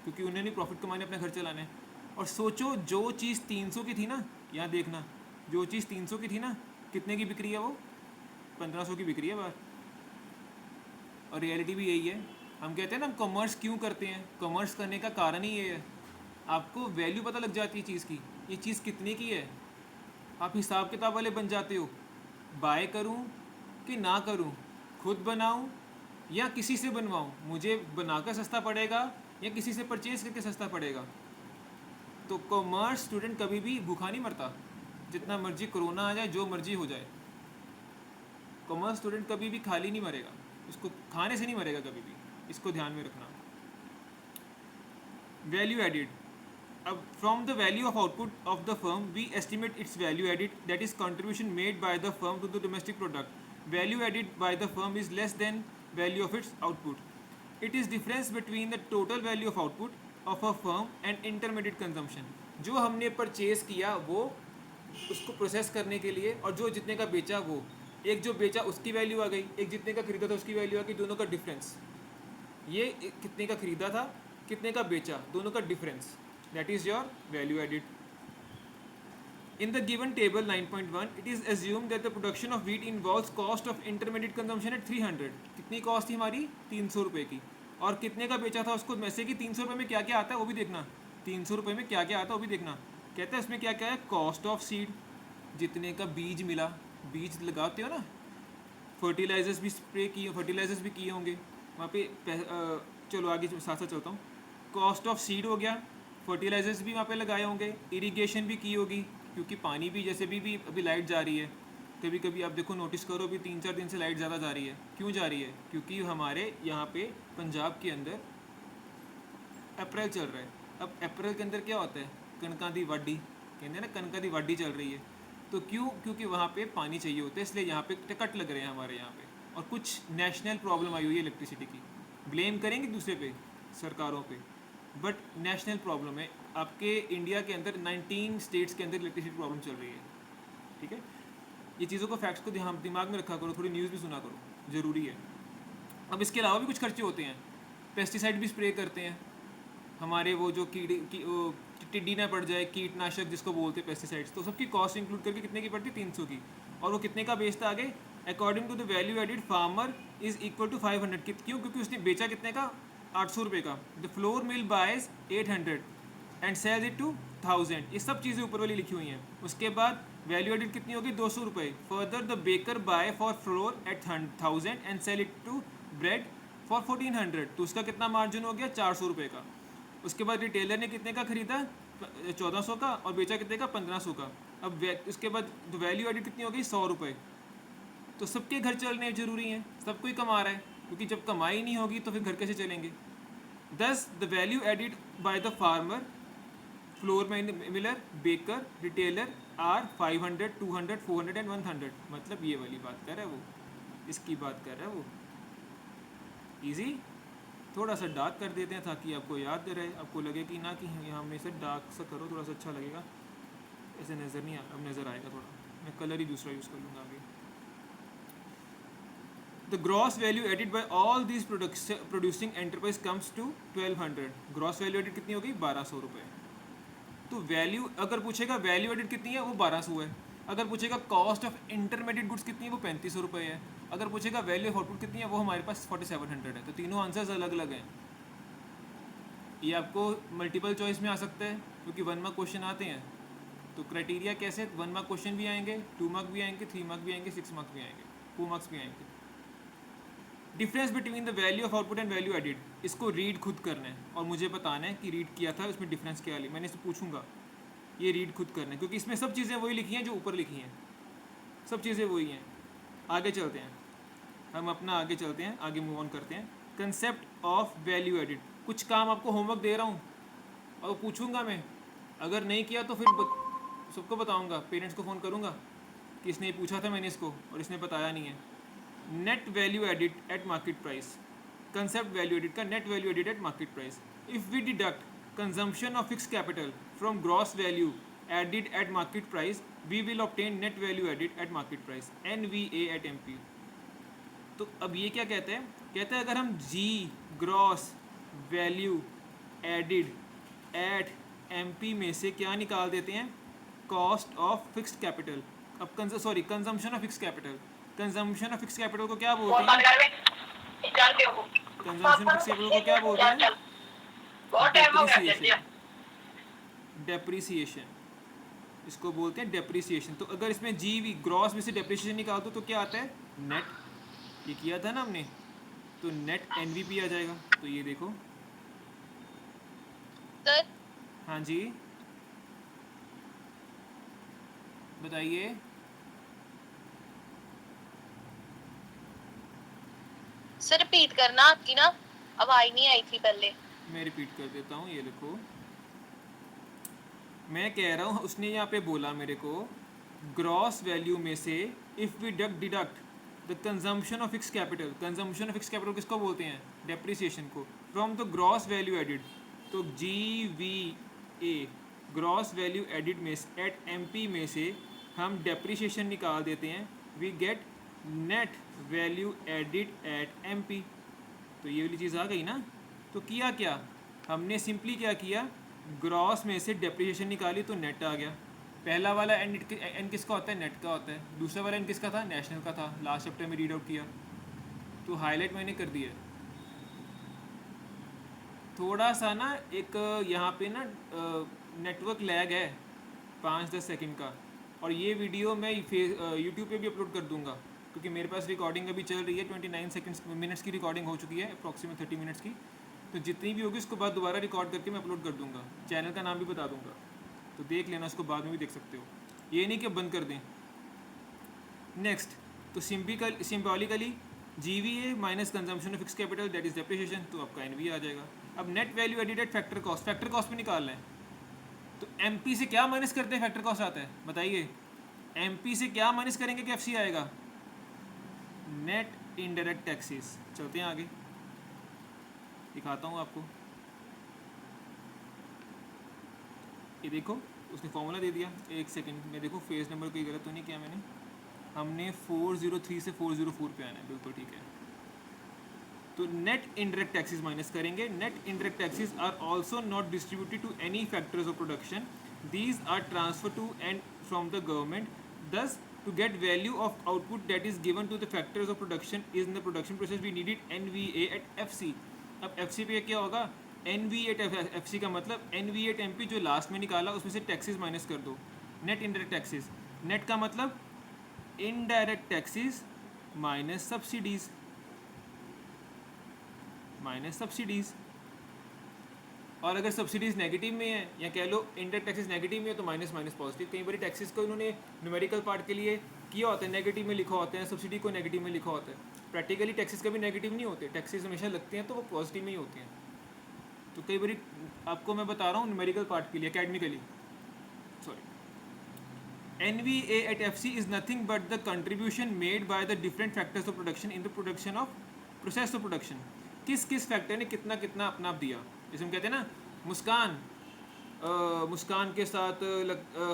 क्योंकि उन्हें नहीं प्रॉफिट कमाने, अपना घर चलाना है. और सोचो जो चीज़ 300 की थी ना, यहाँ देखना, जो चीज़ 300 की थी ना, कितने की बिक्री है? वो 1500 की बिक्री है बाहर. और रियलिटी भी यही है. हम कहते हैं ना हम कॉमर्स क्यों करते हैं? कॉमर्स करने का कारण ही ये है, आपको वैल्यू पता लग जाती है चीज़ की, ये चीज़ कितने की है. आप हिसाब किताब वाले बन जाते हो. बाय करूं कि ना करूं, खुद बनाऊं या किसी से बनवाऊं, मुझे बनाकर सस्ता पड़ेगा या किसी से परचेज करके सस्ता पड़ेगा. तो कॉमर्स स्टूडेंट कभी भी भूखा नहीं मरता, जितना मर्जी कोरोना आ जाए, जो मर्जी हो जाए. कॉमर्स स्टूडेंट कभी भी खाली नहीं मरेगा, उसको खाने से नहीं मरेगा कभी भी. इसको ध्यान में रखना. Value added. अब from the value of output of the firm we estimate its value added, that is contribution made by the firm to the domestic product. Value added by the firm is less than value of its output. It is difference between the total value of output of a firm and intermediate consumption. जो हमने purchase किया वो उसको process करने के लिए, और जो जितने का बेचा वो, एक जो बेचा उसकी वैल्यू आ गई, एक जितने का खरीदा था उसकी वैल्यू आ गई. दोनों का डिफरेंस, ये कितने का खरीदा था, कितने का बेचा, दोनों का difference, that is your value added. In the given table 9.1 it is assumed that the production of wheat involves cost of intermediate consumption at 300. कितनी कॉस्ट थी हमारी? 300 रुपये की. और कितने का बेचा था उसको? वैसे कि 300 रुपये में क्या क्या आता है वो भी देखना. 300 रुपये में क्या क्या आता है वो भी देखना. कहते हैं इसमें क्या क्या है? कॉस्ट ऑफ सीड, जितने का बीज मिला, बीज लगाते हो ना, फर्टिलाइजर्स भी स्प्रे किए, फर्टिलाइजर्स भी किए होंगे वहाँ पे. चलो आगे साथ साथ चलता हूँ. कॉस्ट ऑफ सीड हो गया, फर्टिलाइजर्स भी वहाँ पे लगाए होंगे, इरिगेशन भी की होगी, क्योंकि पानी भी जैसे भी अभी लाइट जा रही है, कभी कभी आप देखो नोटिस करो अभी 3-4 दिन से लाइट ज़्यादा जा रही है। क्यों जा रही है? क्योंकि हमारे यहाँ पे पंजाब के अंदर अप्रैल चल रहा है। अब अप्रैल के अंदर क्या होता है? कनकां दी वाढी कहते हैं ना, कनकां दी वाढी चल रही है। तो क्यों? क्योंकि वहाँ पे पानी चाहिए होता है, इसलिए यहाँ पे कट लग रहे हैं हमारे यहाँ पे। और कुछ नेशनल प्रॉब्लम आई हुई है इलेक्ट्रिसिटी की, ब्लेम करेंगे दूसरे पे, सरकारों पे, बट नेशनल प्रॉब्लम है। आपके इंडिया के अंदर 19 स्टेट्स के अंदर इलेक्ट्रिसिटी प्रॉब्लम चल रही है, ठीक है। ये चीज़ों को, फैक्ट्स को दिमाग में रखा करो, थोड़ी न्यूज़ भी सुना करो, ज़रूरी है। अब इसके अलावा भी कुछ खर्चे होते हैं, पेस्टिसाइड भी स्प्रे करते हैं हमारे, वो जो टिड्डी ना पड़ जाए, कीटनाशक जिसको बोलते हैं पेस्टिसाइड्स, तो सबकी कॉस्ट इंक्लूड करके कितने की पड़ती है? 300 की। और वो कितने का बेचता आगे? According to the value added farmer is equal to 500। क्यों? क्योंकि उसने बेचा कितने का? 800 रुपये का। The flour mill buys 800 and sells it to 1000। ये सब चीज़ें ऊपर वाली लिखी हुई हैं। उसके बाद वैल्यू एडिड कितनी होगी? 200 रुपये। Further the baker buy for flour at 1000 and sell it to bread for 1400। तो उसका कितना मार्जिन हो गया? 400 रुपये का। उसके बाद रिटेलर ने कितने का खरीदा? 1400 का, और बेचा कितने का? 1500 का। अब उसके बाद वैल्यू एडिड कितनी हो गई? 100 रुपये। तो सबके घर चलने जरूरी हैं, सब कोई कमा रहा है, क्योंकि जब कमाई नहीं होगी तो फिर घर कैसे चलेंगे? Thus the value added by the farmer, flour miller, baker, retailer are 500, 200, 400 and 100। मतलब ये वाली बात कर रहा है वो, इसकी बात कर रहा है वो। इजी। थोड़ा सा डार्क कर देते हैं ताकि आपको याद रहे, आपको लगे कि ना कि यहाँ में से डार्क सा करो, थोड़ा सा अच्छा लगेगा। ऐसे नज़र नहीं अब नज़र आएगा थोड़ा। मैं कलर ही दूसरा यूज़ कर लूँगा आगे। The gross value added by all these producing enterprise comes to 1200। Gross value added कितनी होगी? 1200 रुपये। तो वैल्यू अगर पूछेगा वैल्यू एडिड कितनी है, वो 1200 है। अगर पूछेगा कॉस्ट ऑफ इंटरमीडिएट गुड्स कितनी है, वो 3500 रुपये है। अगर पूछेगा वैल्यू ऑफ आउटपुट कितनी है, वो हमारे पास 4700 है। तो तीनों आंसर्स अलग अलग हैं। ये आपको मल्टीपल चॉइस में आ सकता है, क्योंकि 1 मार्क क्वेश्चन आते हैं। तो क्राइटेरिया कैसे? 1 मार्क क्वेश्चन भी आएंगे, 2 मार्क भी आएंगे, 3 मार्क भी आएंगे, 6 मार्क्स भी आएंगे, 4 मार्क्स भी आएंगे। Difference between the value of output and value added, इसको रीड खुद करना है और मुझे बताना है कि रीड किया था, उसमें डिफरेंस क्या है। मैंने इससे पूछूंगा, ये रीड खुद करना है, क्योंकि इसमें सब चीज़ें वही लिखी हैं जो ऊपर लिखी हैं, सब चीज़ें वही हैं। आगे चलते हैं, हम अपना आगे चलते हैं, आगे मूव ऑन करते हैं। Concept of value added. कुछ काम आपको होमवर्क दे रहा हूँ और पूछूंगा मैं, अगर नहीं किया तो फिर सबको बताऊंगा, पेरेंट्स को फ़ोन करूंगा कि इसने पूछा था मैंने इसको और इसने बताया नहीं है। Net value added at market price. Concept value added का net value added at market price. If we deduct consumption of fix capital from gross value added at market price, we will obtain net value added at market price, NVA at MP। तो अब ये क्या कहते हैं? कहते हैं अगर हम G gross value added at MP में से क्या निकाल देते हैं? Cost of fixed capital. अब consumption of fix capital. Consumption of fix capital को क्या बोलते हैं? कंजम्पशन फिक्स कैपिटल को क्या बोलते हैं? डेप्रिसिएशन। डेप्रिसिएशन इसको बोलते हैं, डेप्रिसिएशन। तो अगर इसमें GV ग्रॉस में से डेप्रिसिएशन निकाल दो तो क्या आता है? नेट। ये किया था ना हमने, तो नेट NVP आ जाएगा। तो ये देखो, सर हाँ जी बताइए। सर रिपीट करना, आपकी ना आवाज नहीं आई थी पहले। मैं रिपीट कर देता हूँ, ये लिखो। मैं कह रहा हूँ, उसने यहाँ पे बोला मेरे को, ग्रॉस वैल्यू में से if we deduct the consumption of fix capital. Consumption of fix capital किसको बोलते हैं? डेप्रिसिएशन को। From the gross value added, तो GVA ग्रॉस वैल्यू एडिड में एट MP में से हम डेप्रिसिएशन निकाल देते हैं, we get net value added at MP। तो ये वाली चीज़ आ गई ना। तो किया क्या हमने? सिंपली क्या किया, ग्रॉस में से डेप्रिसिएशन निकाली तो नेट आ गया। पहला वाला एन किसका होता है? नेट का होता है। दूसरा वाला एन किसका था? नेशनल का था। लास्ट चैप्टर में रीड आउट किया, तो हाईलाइट मैंने कर दिया। थोड़ा सा ना एक यहाँ पे ना नेटवर्क लैग है 5-10 सेकंड का, और ये वीडियो मैं यूट्यूब पे भी अपलोड कर दूंगा, क्योंकि मेरे पास रिकॉर्डिंग अभी चल रही है। 29 मिनट्स की रिकॉर्डिंग हो चुकी है, अप्रॉक्सीमेट 30 मिनट्स की। तो जितनी भी होगी उसको बाद दोबारा रिकॉर्ड करके मैं अपलोड कर दूंगा, चैनल का नाम भी बता दूंगा, तो देख लेना, उसको बाद में भी देख सकते हो, ये नहीं कि बंद कर दें। नेक्स्ट, तो symbolically GVA minus consumption of fix capital that is depreciation, तो आपका NVA आ जाएगा। अब net value edited factor cost भी निकालना है, तो MP से क्या माइनस करते हैं फैक्टर कॉस्ट आता है, बताइए MP से क्या माइनस करेंगे कि FC आएगा, नेट इनडायरेक्ट टैक्सेस। चलते हैं आगे, दिखाता हूँ आपको, ये देखो उसने फॉर्मूला दे दिया, एक सेकंड में देखो फेज नंबर कोई गलत तो नहीं किया मैंने, हमने 403 से 404 पे आना है, बिल्कुल ठीक है। तो नेट इनडायरेक्ट टैक्सेस माइनस करेंगे, net indirect taxes are also not distributed to any factors of production, these are transfer to and from the government, thus to get value of output that is given to the factors of production is in the production process we needed NVA at FC। अब FC पे क्या होगा, NVA at FC का मतलब NVA at MP जो last में निकाला उसमें से टैक्सेस माइनस कर दो, नेट इनडायरेक्ट टैक्सेस, नेट का मतलब इनडायरेक्ट टैक्सेस माइनस सब्सिडीज, और अगर सब्सिडीज़ नेगेटिव में है या कह लो इनडायरेक्ट टैक्सेस नेगेटिव में है तो माइनस माइनस पॉजिटिव। कई बार टैक्सेस को इन्होंने न्यूमेरिकल पार्ट के लिए किया होता है, नेगेटिव में लिखा होता है, सब्सिडी को नेगेटिव में लिखा होता है, प्रैक्टिकली टैक्सेस कभी नेगेटिव नहीं होते, टैक्सेस हमेशा लगते हैं तो वो पॉजिटिव में ही होते हैं। तो कई बार आपको मैं बता रहा हूँ न्यूमेरिकल पार्ट के लिए, academically sorry, NVA at FC is nothing but the contribution made by the different factors of production in the production of process of production। किस किस फैक्टर ने कितना कितना अपना आप दिया, जैसे हम कहते हैं ना मुस्कान के साथ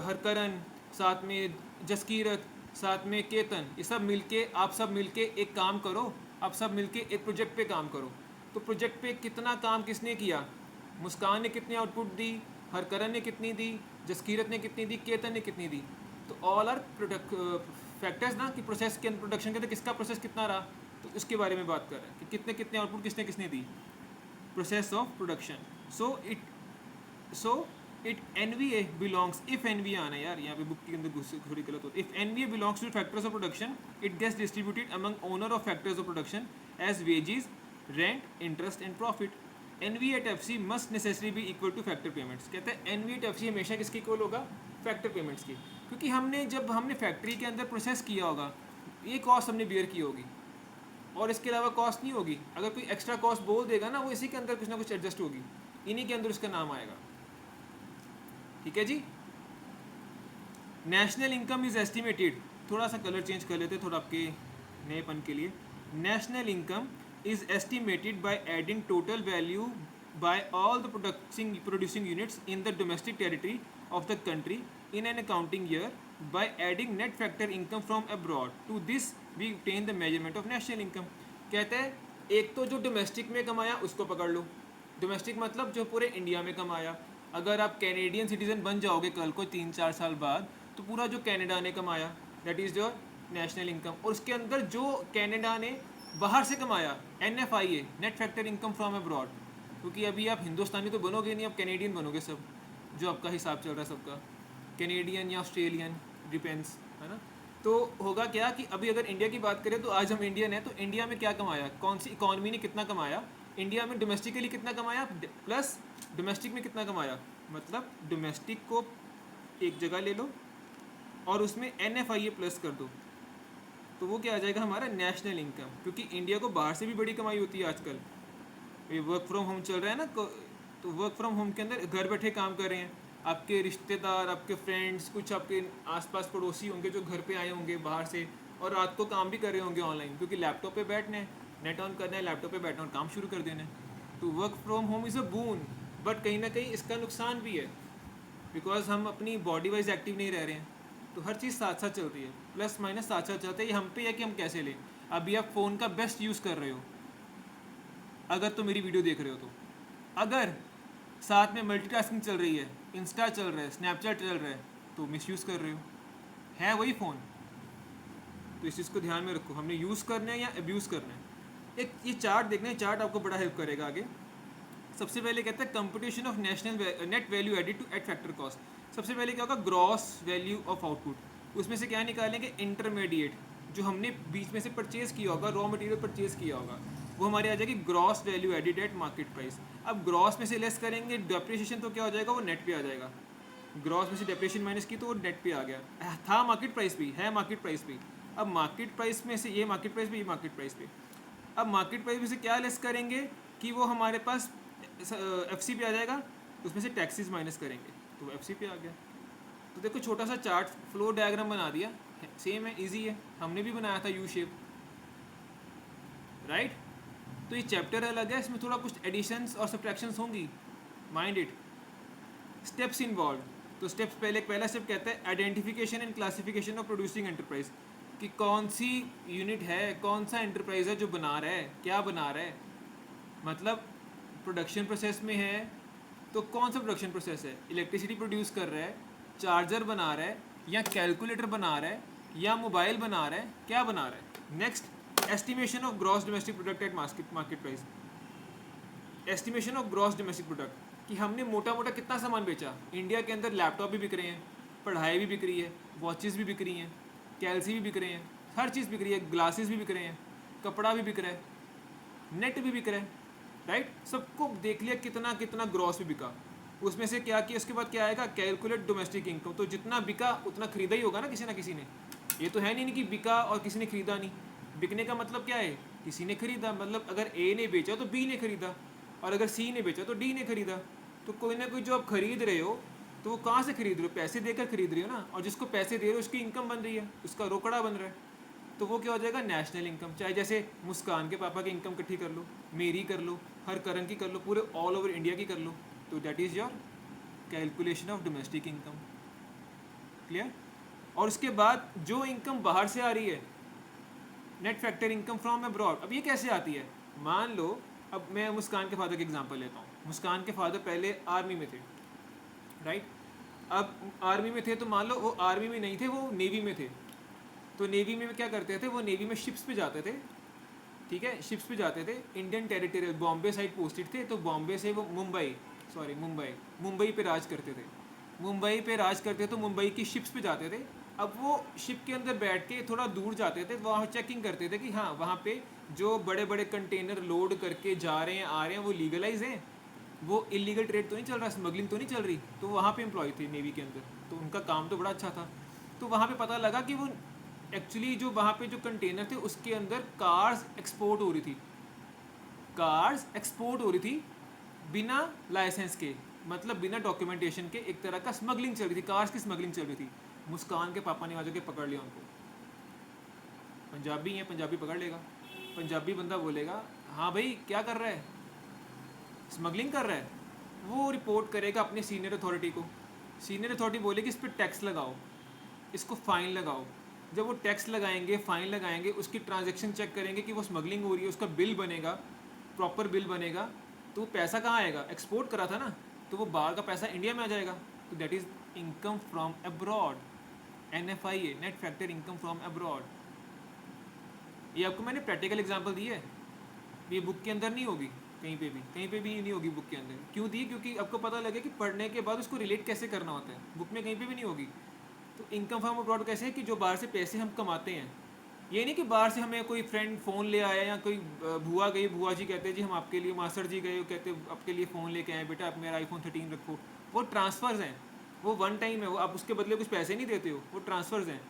हरकरन, साथ में जसकीरत, साथ में केतन, ये सब मिलके आप सब मिलके एक काम करो, आप सब मिलके एक प्रोजेक्ट पे काम करो। तो प्रोजेक्ट पे कितना काम किसने किया, मुस्कान ने कितनी आउटपुट दी, हरकरन ने कितनी दी, जसकीरत ने कितनी दी, केतन ने कितनी दी। तो ऑल आर फैक्टर्स ना कि प्रोसेस के प्रोडक्शन के अंदर किसका प्रोसेस कितना रहा, तो उसके बारे में बात कर रहे हैं कि कितने कितने आउटपुट किसने किसने दी, process of production. So it NVA belongs, if NVA आना यार यहाँ पे बुक के अंदर थोड़ी गलत होती है, if NVA belongs to factors of production it gets distributed among owner of factors of production as wages, rent, interest and profit. NVA at FC must necessary be equal to factor payments. कहते हैं NVA at FC हमेशा किसके equal होगा, factor payments की, क्योंकि जब हमने factory के अंदर प्रोसेस किया होगा ये कॉस्ट हमने बियर की होगी और इसके अलावा कॉस्ट नहीं होगी। अगर कोई एक्स्ट्रा कॉस्ट बोल देगा ना वो इसी के अंदर कुछ ना कुछ एडजस्ट होगी, इन्हीं के अंदर उसका नाम आएगा। ठीक है जी। नेशनल इनकम इज एस्टिमेटेड, थोड़ा सा कलर चेंज कर लेते थोड़ा आपके नएपन के लिए। National income is estimated by adding total value by all the producing units in the domestic territory of the country in an accounting year by adding net factor income from abroad. To this we obtain the measurement of national income। कहते हैं एक तो जो domestic में कमाया उसको पकड़ लो, domestic मतलब जो पूरे इंडिया में कमाया। अगर आप कैनेडियन सिटीजन बन जाओगे कल को 3-4 साल बाद तो पूरा जो कनाडा ने कमाया that is your national income, और उसके अंदर जो कनाडा ने बाहर से कमाया NFIA, net factor income from abroad, क्योंकि अभी आप हिंदुस्तानी तो बनोगे नहीं, आप कैनेडियन बनोगे सब, जो आपका हिसाब चल रहा है सबका, कैनेडियन या ऑस्ट्रेलियन डिपेंड्स, है ना। तो होगा क्या कि अभी अगर इंडिया की बात करें तो आज हम इंडियन है, तो इंडिया में क्या कमाया, कौन सी इकॉनमी ने कितना कमाया, इंडिया में डोमेस्टिकली कितना कमाया प्लस डोमेस्टिक में कितना कमाया, मतलब डोमेस्टिक को एक जगह ले लो और उसमें NFIA प्लस कर दो, तो वो क्या आ जाएगा हमारा नेशनल इनकम। क्योंकि इंडिया को बाहर से भी बड़ी कमाई होती है आजकल, ये वर्क फ्रॉम होम चल रहा है ना, तो वर्क फ्रॉम होम के अंदर घर बैठे काम कर रहे हैं, आपके रिश्तेदार, आपके फ्रेंड्स, कुछ आपके आसपास पड़ोसी होंगे जो घर पे आए होंगे बाहर से और रात को काम भी कर रहे होंगे ऑनलाइन, क्योंकि लैपटॉप पे बैठना है, नेट ऑन करना है, लैपटॉप पे बैठना और काम शुरू कर देना है। तो work from home is a boon, but कहीं ना कहीं इसका नुकसान भी है, बिकॉज हम अपनी बॉडी वाइज एक्टिव नहीं रह रहे हैं। तो हर चीज़ साथ साथ चल रही है, प्लस माइनस साथ साथ चलते हैं, ये हम पे है कि हम कैसे लें। अभी आप फ़ोन का बेस्ट यूज़ कर रहे हो अगर तो मेरी वीडियो देख रहे हो, तो अगर साथ में मल्टीटास्किंग चल रही है, इंस्टा चल रहा है, स्नैपचैट चल रहा है, तो मिसयूज़ कर रहे हो, है वही फ़ोन। तो इस चीज़ को ध्यान में रखो, हमने यूज़ करना है या अब्यूज़ करना है। एक ये चार्ट देखना है, चार्ट आपको बड़ा हेल्प करेगा आगे। सबसे पहले कहता है competition of national net value added to at factor cost. सबसे पहले क्या होगा, ग्रॉस वैल्यू ऑफ आउटपुट, उसमें से क्या निकालेंगे, इंटरमीडिएट, जो हमने बीच में से परचेज़ किया होगा, रॉ मटेरियल परचेज़ किया होगा, वो हमारी आ जाएगी gross value added at market price. अब ग्रॉस में से लेस करेंगे डेप्रिसिएशन तो क्या हो जाएगा, वो नेट पे आ जाएगा। ग्रॉस में से डेप्रिसिएशन माइनस की तो वो नेट पे आ गया, था मार्केट प्राइस भी है मार्केट प्राइस भी। अब मार्केट प्राइस में से ये मार्केट प्राइस पे, ये मार्केट प्राइस पे, अब मार्केट प्राइस में से क्या लेस करेंगे कि वो हमारे पास एफ सी पे आ जाएगा, उसमें से टैक्सेस माइनस करेंगे तो वो एफ सी पे आ गया। तो देखो छोटा सा चार्ट फ्लो डायग्राम बना दिया, सेम है, इजी है, हमने भी बनाया था यू शेप, राइट। तो ये चैप्टर अलग है, इसमें थोड़ा कुछ एडिशंस और सब्ट्रैक्शंस होंगी, माइंड इट। स्टेप्स इन्वॉल्व, तो स्टेप्स पहला स्टेप कहता है identification and classification of producing enterprise, कि कौन सी यूनिट है, कौन सा एंटरप्राइज है जो बना रहा है, क्या बना रहा है, मतलब प्रोडक्शन प्रोसेस में है तो कौन सा प्रोडक्शन प्रोसेस है, इलेक्ट्रिसिटी प्रोड्यूस कर रहा है, चार्जर बना रहा है, या कैलकुलेटर बना रहा है, या मोबाइल बना रहा है, क्या बना रहा है। Next, estimation of gross domestic product at market price, estimation of gross domestic product, कि हमने मोटा मोटा कितना सामान बेचा। इंडिया के अंदर लैपटॉप भी बिक रहे हैं, पढ़ाई भी बिक रही है, वॉचेस भी बिक रही हैं, कैलसी भी बिक रहे हैं, हर चीज़ बिक रही है, ग्लासेस भी बिक रहे हैं, कपड़ा भी बिक रहा है, नेट भी बिक रहा है, राइट। सबको देख लिया कितना कितना ग्रॉस भी बिका, उसमें से क्या किया, उसके बाद क्या आएगा, कैलकुलेट डोमेस्टिक इनकम, तो जितना बिका उतना खरीदा ही होगा ना किसी ने। ये तो है नहीं कि बिका और किसी ने खरीदा नहीं। बिकने का मतलब क्या है, किसी ने खरीदा, मतलब अगर ए ने बेचा तो बी ने खरीदा, और अगर सी ने बेचा तो डी ने खरीदा। तो कोई ना कोई जो आप खरीद रहे हो तो वो कहाँ से खरीद रहे हो, पैसे देकर खरीद रहे हो ना, और जिसको पैसे दे रहे हो उसकी इनकम बन रही है, उसका रोकड़ा बन रहा है, तो वो क्या हो जाएगा, नेशनल इनकम। चाहे जैसे मुस्कान के पापा की इनकम इकट्ठी कर लो, मेरी कर लो, हर करण की कर लो, पूरे ऑल ओवर इंडिया की कर लो, तो that is your calculation of domestic income. Clear. और उसके बाद जो इनकम बाहर से आ रही है, net factor income from abroad. अब ये कैसे आती है, मान लो अब मैं मुस्कान के फादर का एग्जांपल लेता हूँ। मुस्कान के फादर पहले आर्मी में थे, राइट। अब आर्मी में थे तो मान लो वो आर्मी में नहीं थे, वो नेवी में थे। तो नेवी में क्या करते थे, वो नेवी में शिप्स पे जाते थे, ठीक है, शिप्स पे जाते थे। Indian territorial Bombay side posted थे, तो बॉम्बे से वो मुंबई पे राज करते थे। मुंबई पे राज करते तो मुंबई की शिप्स पे जाते थे। अब वो शिप के अंदर बैठ के थोड़ा दूर जाते थे, वहाँ चेकिंग करते थे कि हाँ वहाँ पे जो बड़े बड़े कंटेनर लोड करके जा रहे हैं आ रहे हैं वो लीगलाइज हैं, वो इलीगल ट्रेड तो नहीं चल रहा, स्मगलिंग तो नहीं चल रही। तो वहाँ पे एम्प्लॉय थे नेवी के अंदर, तो उनका काम तो बड़ा अच्छा था। तो वहाँ पे पता लगा कि वो एक्चुअली जो वहाँ पे जो कंटेनर थे उसके अंदर कार्स एक्सपोर्ट हो रही थी, कार्स एक्सपोर्ट हो रही थी बिना लाइसेंस के, मतलब बिना डॉक्यूमेंटेशन के, एक तरह का स्मगलिंग चल रही थी, कार्स की स्मगलिंग चल रही थी। मुस्कान के पापा ने वहाँ जाके पकड़ लिया उनको, पंजाबी है, पंजाबी पकड़ लेगा, पंजाबी बंदा बोलेगा हाँ भाई क्या कर रहा है, स्मगलिंग कर रहा है। वो रिपोर्ट करेगा अपने सीनियर अथॉरिटी को, सीनियर अथॉरिटी बोलेगी इस पर टैक्स लगाओ, इसको फ़ाइन लगाओ। जब वो टैक्स लगाएंगे, फ़ाइन लगाएंगे, उसकी ट्रांजैक्शन चेक करेंगे कि वो स्मगलिंग हो रही है, उसका बिल बनेगा, प्रॉपर बिल बनेगा, तो वो पैसा कहाँ आएगा, एक्सपोर्ट करा था ना, तो वो बाहर का पैसा इंडिया में आ जाएगा। तो that is income from abroad, NFIA, net factor income from abroad. ये आपको मैंने प्रैक्टिकल एग्जांपल दी है, ये बुक के अंदर नहीं होगी, कहीं पे भी नहीं होगी बुक के अंदर। क्यों दी, क्योंकि आपको पता लगे कि पढ़ने के बाद उसको रिलेट कैसे करना होता है, बुक में कहीं पे भी नहीं होगी। तो इनकम फ्रॉम अब्रॉड कैसे है कि जो बाहर से पैसे हम कमाते हैं, ये नहीं कि बाहर से हमें कोई फ्रेंड फ़ोन ले आया, या कोई बुआ गई, बुआ जी कहते हैं जी हम आपके लिए, मास्टर जी गए, वो कहते आपके लिए फ़ोन लेके आए, बेटा आप मेरा iPhone 13 रखो। वो ट्रांसफ़र्स हैं, वो वन टाइम है, वो आप उसके बदले कुछ पैसे नहीं देते हो, वो ट्रांसफ़र्स हैं।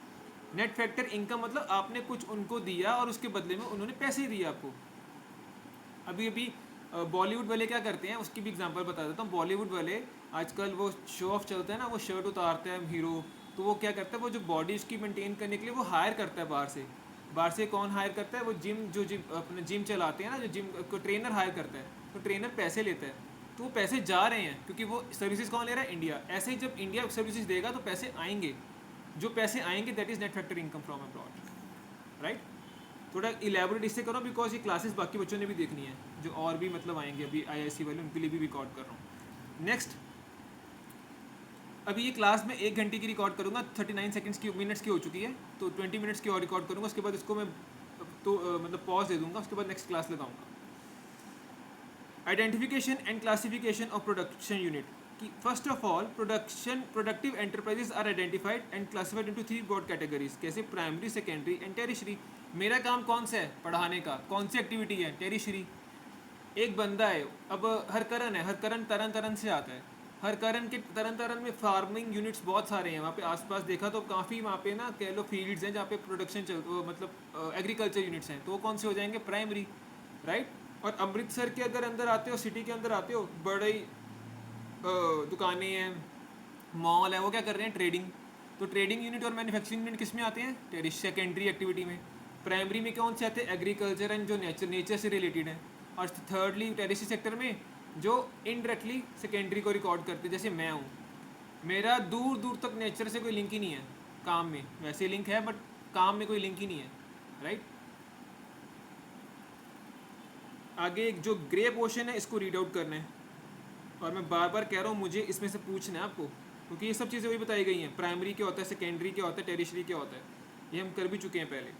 नेट फैक्टर इनकम मतलब आपने कुछ उनको दिया और उसके बदले में उन्होंने पैसे दिए आपको। अभी अभी बॉलीवुड वाले क्या करते हैं, उसकी भी एग्जांपल बता देता हूँ। बॉलीवुड वाले आजकल वो शो ऑफ चलता है ना, वो शर्ट उतारते हैं हीरो, तो वो क्या करता है, वो जो बॉडी उसकी मेंटेन करने के लिए वो हायर करता है बाहर से। बाहर से कौन हायर करता है, वो जिम अपने जिम चलाते हैं ना, जो जिम को ट्रेनर हायर करता है, तो ट्रेनर पैसे लेता है। तो वो पैसे जा रहे हैं क्योंकि वो सर्विसेज कौन ले रहा है, इंडिया। ऐसे ही जब इंडिया सर्विसेज देगा तो पैसे आएंगे, जो पैसे आएंगे that is net factor income from abroad, right. थोड़ा इलेबोरेट इससे करो बिकॉज ये क्लासेस बाकी बच्चों ने भी देखनी है, जो और भी मतलब आएंगे अभी IIC वाले, उनके लिए भी रिकॉर्ड कर रहा हूँ। नेक्स्ट, अभी ये क्लास में 1 घंटे की रिकॉर्ड करूँगा, 39 सेकंड्स की मिनट्स की हो चुकी है, तो 20 मिनट्स की और रिकॉर्ड करूँगा, उसके बाद इसको मैं तो मतलब पॉज दे दूँगा, उसके बाद नेक्स्ट क्लास लगाऊँगा। Identification and classification of production unit, कि first of all productive enterprises are identified and classified into 3 broad categories, कैसे प्राइमरी, सेकेंडरी एंड टेरिशरी। मेरा काम कौन सा है? पढ़ाने का। कौन सी एक्टिविटी है? टेरिशरी। एक बंदा है, अब हरकरन है, हरकरन तरन तरन से आता है। हरकरन के तरन तरन में फार्मिंग यूनिट्स बहुत सारे हैं, वहाँ पे आसपास देखा तो काफ़ी वहाँ पे ना कह लो फील्ड्स हैं जहाँ पे प्रोडक्शन मतलब एग्रीकल्चर यूनिट्स हैं, तो वो कौन से हो जाएंगे? Primary, right. और अमृतसर के अगर अंदर आते हो, सिटी के अंदर आते हो, बड़े दुकानें हैं, मॉल है, वो क्या कर रहे हैं? ट्रेडिंग। तो ट्रेडिंग यूनिट और मैन्युफैक्चरिंग यूनिट किस में आते हैं? टेरिस सेकेंडरी एक्टिविटी में। प्राइमरी में कौन से आते हैं? एग्रीकल्चर एंड जो नेचर से रिलेटेड है। और थर्डली टेरिसरी सेक्टर में जो इनडायरेक्टली सेकेंडरी को रिकॉर्ड करते हैं, जैसे मैं हूँ, मेरा दूर दूर तक नेचर से कोई लिंक ही नहीं है। काम में वैसे लिंक है बट काम में कोई लिंक ही नहीं है, राइट। आगे एक जो ग्रे पोर्शन है इसको रीड आउट करना है, और मैं बार बार कह रहा हूँ मुझे इसमें से पूछना है आपको, क्योंकि ये सब चीज़ें वही बताई गई हैं। प्राइमरी क्या होता है, सेकेंडरी क्या होता है, टेरिशरी क्या होता है, ये हम कर भी चुके हैं पहले।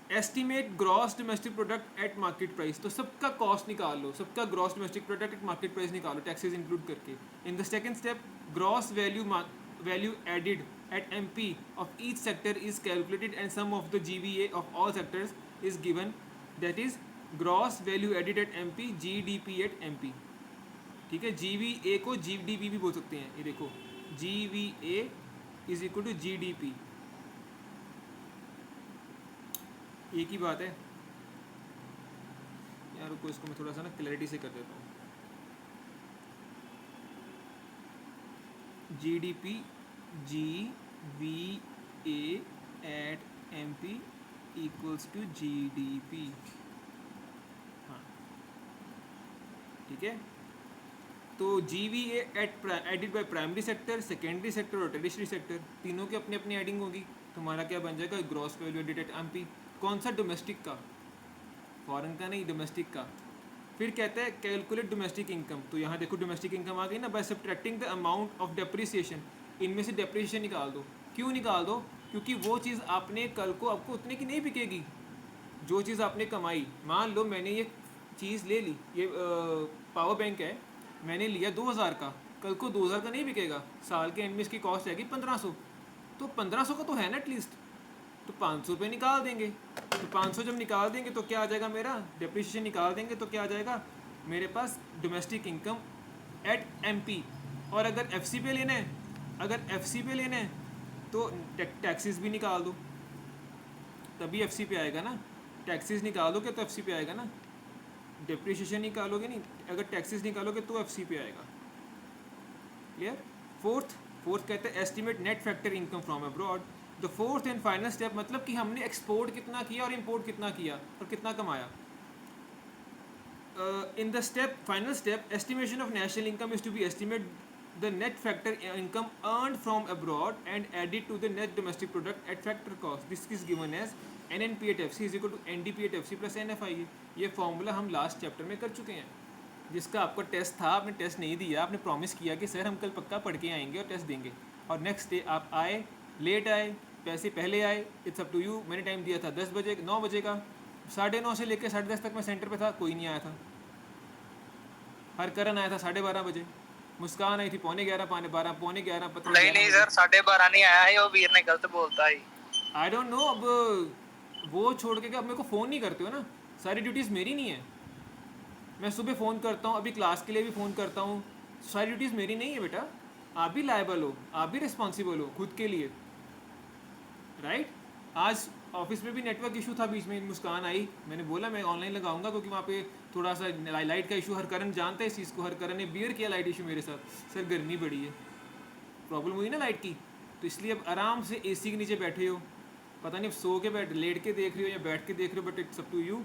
Estimate gross domestic product at market price, तो सबका कॉस्ट निकाल लो, सबका gross domestic product at market price निकालो, टैक्सेस इंक्लूड करके। In the second step, gross value added at MP of each sector is calculated and sum of the GVA of all sectors is given, that is gross value added at MP, GDP at MP. ठीक है, GVA को GDP भी बोल सकते हैं। ये देखो, GVA is equal to GDP, एक ही बात है यार। रुको, इसको मैं थोड़ा सा ना क्लैरिटी से कर देता हूँ। GDP, GVA at MP equals to GDP. हाँ, ठीक है। तो GVA added by primary sector, secondary sector और टेरिशरी सेक्टर, तीनों की अपनी अपनी एडिंग होगी। तुम्हारा क्या बन जाएगा? Gross value added at MP. कौन सा? डोमेस्टिक का, फॉरेन का नहीं, डोमेस्टिक का। फिर कहते हैं कैलकुलेट डोमेस्टिक इनकम, तो यहाँ देखो डोमेस्टिक इनकम आ गई ना, by subtracting the amount of depreciation. इनमें से डेप्रिसिएशन निकाल दो। क्यों निकाल दो? क्योंकि वो चीज़ आपने कल को आपको उतने की नहीं बिकेगी। जो चीज़ आपने कमाई, मान लो मैंने ये चीज़ ले ली, ये पावर बैंक है, मैंने लिया 2000 का, कल को 2000 का नहीं बिकेगा, साल के एंड में इसकी कॉस्ट आएगी 1500, तो 1500 का तो है ना एटलीस्ट, तो 500 रुपये निकाल देंगे। तो 500 जब निकाल देंगे तो क्या आ जाएगा मेरा? डेप्रिसिएशन निकाल देंगे तो क्या आ जाएगा मेरे पास? Domestic income at MP. और अगर एफसी पे लेना है, अगर एफसी पे लेना है तो टैक्सेस भी निकाल दो, तभी एफसी पे आएगा ना। टैक्सेस निकालोगे तो एफसी पे आएगा ना, डेप्रिसिएशन निकालोगे नहीं, अगर टैक्सेस निकालोगे तो एफसी पे आएगा। क्लियर? फोर्थ कहते हैं estimate net factor income from abroad. The fourth and final step, मतलब कि हमने एक्सपोर्ट कितना किया और इंपोर्ट कितना किया और कितना कमाया। In the final step, estimation of national income is to be estimate the net factor income earned from abroad and added to the net domestic product at factor cost. This is given as NNP at FC is equal to NDP at FC plus NFI। ये formula हम last chapter में कर चुके हैं, जिसका आपका test था, आपने टेस्ट नहीं दिया, आपने प्रॉमिस किया कि सर हम कल पक्का पढ़ के आएंगे और टेस्ट देंगे, और नेक्स्ट डे आप आए, लेट आए, पैसे पहले आए, इट्स अप टू यू। मैंने टाइम दिया था 10 बजे, 9 बजे का, 9:30 से लेकर 10:30 तक मैं सेंटर पे था, कोई नहीं आया था। हरकरन आया था 12:30 बजे, मुस्कान आई थी 11:15, 12:45, पता नहीं सर 12:30 नहीं आया है, वो वीर ने गलत बोलता है। आई डोंट नो, अब वो छोड़ के अब मेरे को फ़ोन नहीं करते हो ना, सारी ड्यूटीज़ मेरी नहीं है। मैं सुबह फ़ोन करता हूँ, अभी क्लास के लिए भी फ़ोन करता हूँ, सारी ड्यूटीज़ मेरी नहीं है बेटा। आप भी लायबल हो, आप भी रिस्पॉन्सिबल हो खुद के लिए, राइट। आज ऑफिस में भी नेटवर्क इशू था, बीच में मुस्कान आई, मैंने बोला मैं ऑनलाइन लगाऊंगा क्योंकि वहाँ पे थोड़ा सा लाइट का इशू, हरकरन जानता है इस चीज़ को, हरकरन ने बियर किया लाइट इशू मेरे साथ, सर गर्मी बढ़ी है, प्रॉब्लम हुई ना लाइट की, तो इसलिए अब आराम से AC के नीचे बैठे हो, पता नहीं अब सो के लेट के देख रहे हो या बैठ के देख रहे हो, but it's up to you.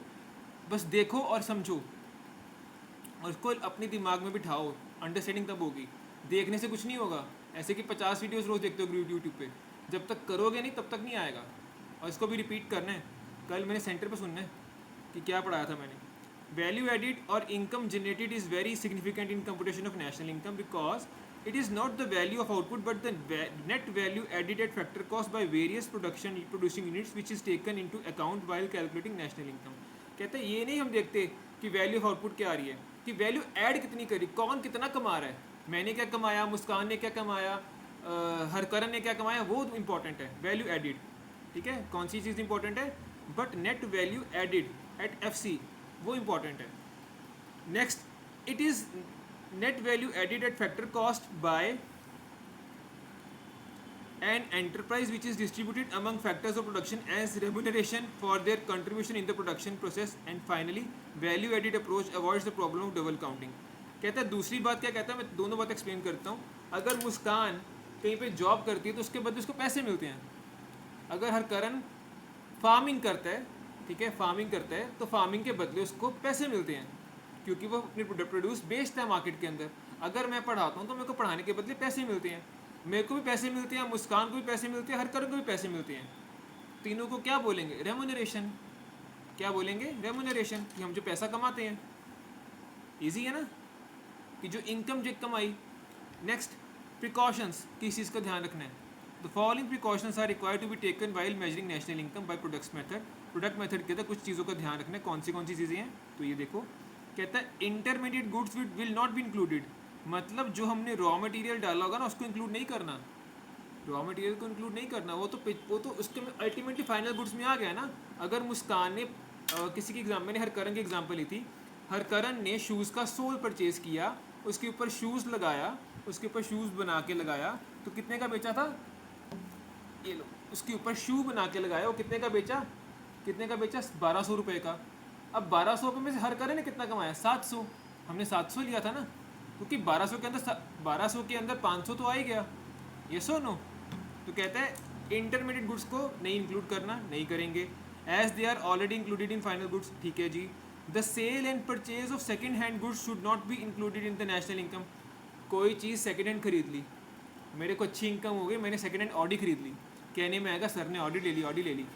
बस देखो और समझो और उसको अपने दिमाग में बिठाओ, अंडरस्टैंडिंग तब होगी। देखने से कुछ नहीं होगा, ऐसे कि 50 वीडियोस रोज़ देखते हो यूट्यूब पे, जब तक करोगे नहीं तब तक नहीं आएगा। और इसको भी रिपीट करना है, कल मैंने सेंटर पे सुनना है कि क्या पढ़ाया था मैंने। वैल्यू एडिड और income generated is very significant in computation of national income because it is not the value of output but the net value added at factor cost by various producing units which is taken into account while calculating national income। कहते हैं ये नहीं हम देखते कि value of output क्या आ रही है, कि वैल्यू ऐड कितनी करी, कौन कितना कमा रहा है, मैंने क्या कमाया, मुस्कान ने क्या कमाया, हरकरन ने क्या कमाया, वो इंपॉर्टेंट है, वैल्यू एडिड, ठीक है। कौन सी चीज़ इंपॉर्टेंट है, but net value added at FC वो इंपॉर्टेंट है। Next, it is net value added at factor cost by an enterprise which is distributed among factors of production as remuneration for their contribution in the production process, and finally value added approach avoids the problem of double counting। कहता है दूसरी बात क्या कहता है, मैं दोनों बात एक्सप्लेन करता हूँ। अगर मुस्कान कहीं पे जॉब करती है तो उसके बदले उसको पैसे मिलते हैं। अगर हरकरन फार्मिंग करता है, ठीक है, फार्मिंग करता है तो फार्मिंग के बदले उसको पैसे मिलते हैं क्योंकि वो अपनी प्रोड्यूस बेचता है मार्केट के अंदर। अगर मैं पढ़ाता हूँ तो मेरे को पढ़ाने के बदले पैसे मिलते हैं, मेरे को भी पैसे मिलते हैं, मुस्कान को भी पैसे मिलते हैं, हरकरन को भी पैसे मिलते हैं। तीनों को क्या बोलेंगे, रेमुनरेशन। क्या बोलेंगे, रेमुनरेशन, कि हम जो पैसा कमाते हैं। इजी है ना, कि जो इनकम जो कमाई। नेक्स्ट, प्रिकॉशंस, किस चीज़ का ध्यान रखना है। The following precautions are required to be taken while measuring national income by products method. Product method के अंदर कुछ चीज़ों का ध्यान रखना है। कौन सी चीज़ें हैं, तो ये देखो, कहता है intermediate goods will not be included, मतलब जो हमने रॉ मटेरियल डाला होगा ना उसको इंक्लूड नहीं करना, रॉ मटेरियल को इंक्लूड नहीं करना। वो तो उसके में अल्टीमेटली फाइनल गुड्स में आ गया ना। अगर मुस्कान ने किसी की एग्जाम, मैंने हरकरन की एग्जांपल ली थी, हरकरन ने शूज़ का सोल परचेज किया, उसके ऊपर शूज़ लगाया, उसके ऊपर शूज़ बना के लगाया, तो कितने का बेचा था, ये लो, उसके ऊपर शू बना के लगाया, वो कितने का बेचा, 1200 रुपये का। अब 1200 रुपये में से हरकरन ने कितना कमाया, 700। हमने 700 लिया था ना, क्योंकि 1200 के अंदर 500 तो आ ही गया, ये सो नो। तो कहता है इंटरमीडिएट गुड्स को नहीं इंक्लूड करना, नहीं करेंगे, as they are already included in final goods, ठीक है जी। The sale and purchase of second hand goods should not be included in the national income. कोई चीज़ सेकेंड हैंड खरीद ली, मेरे को अच्छी इनकम हो गई, मैंने सेकेंड हैंड ऑडी खरीद ली, कहने में आएगा सर ने ऑडी ले ली,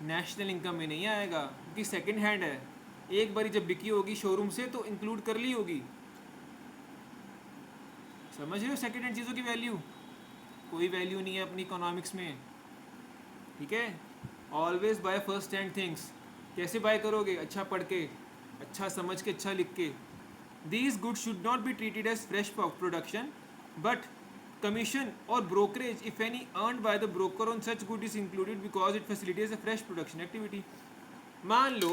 नेशनल इनकम में नहीं आएगा, क्योंकि सेकेंड हैंड है। एक बारी जब बिकी होगी शोरूम से तो इंक्लूड कर ली होगी। समझ रहे हो, सेकेंड हैंड चीज़ों की वैल्यू, कोई वैल्यू नहीं है अपनी इकोनॉमिक्स में, ठीक है। Always by first hand things. कैसे बाय करोगे, अच्छा पढ़ के, अच्छा समझ के, अच्छा लिख के। These goods should not be treated as fresh production but commission or brokerage if any earned by the broker on such good is included because it facilitates a fresh production activity। मान लो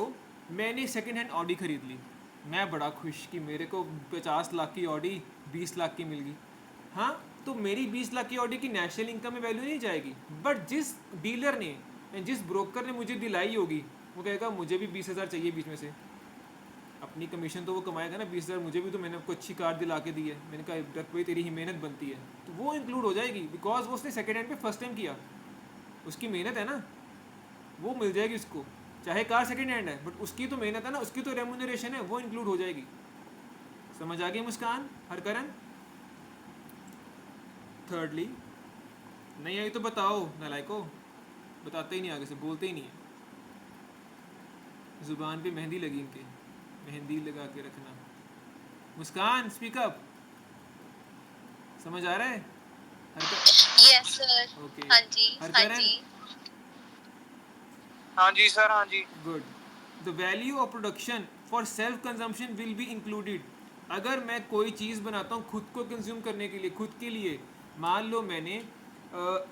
मैंने second hand Audi खरीद ली, मैं बड़ा खुश कि मेरे को 50 लाख की ऑडी 20 लाख की मिल गई। हाँ, तो मेरी 20 लाख की ऑडी की नेशनल इनकम में वैल्यू नहीं जाएगी, बट जिस डीलर ने, जिस ब्रोकर ने मुझे दिलाई होगी, वो कहेगा मुझे भी 20,000 चाहिए बीच में से। अपनी कमीशन तो वो कमाएगा ना, 20,000 मुझे भी तो मैंने आपको अच्छी कार दिला के दी है, मैंने कहा डर कोई तेरी ही मेहनत बनती है, तो वो इंक्लूड हो जाएगी, बिकॉज वो उसने सेकेंड हैंड पे फर्स्ट टाइम किया, उसकी मेहनत है ना, वो मिल जाएगी उसको। चाहे कार सेकेंड हैंड है बट उसकी तो मेहनत है ना, उसकी तो रेमुनरेशन है, वो इंक्लूड हो जाएगी। समझ आ गई मुस्कान, हरकरन। थर्डली, नहीं आई तो बताओ, नालायको, बताते ही नहीं, आगे से बोलते ही नहीं है, जुबान पे मेहंदी लगी इनके, मेहंदी लगा के रखना। मुस्कान स्पीक अप, समझ आ रहा है? Yes sir. ओके, हाँ जी, हाँ जी, हाँ जी सर, हाँ जी। Good. The value of production for self consumption will be included. अगर मैं कोई चीज़ बनाता हूँ खुद को कंज्यूम करने के लिए, खुद के लिए, मान लो मैंने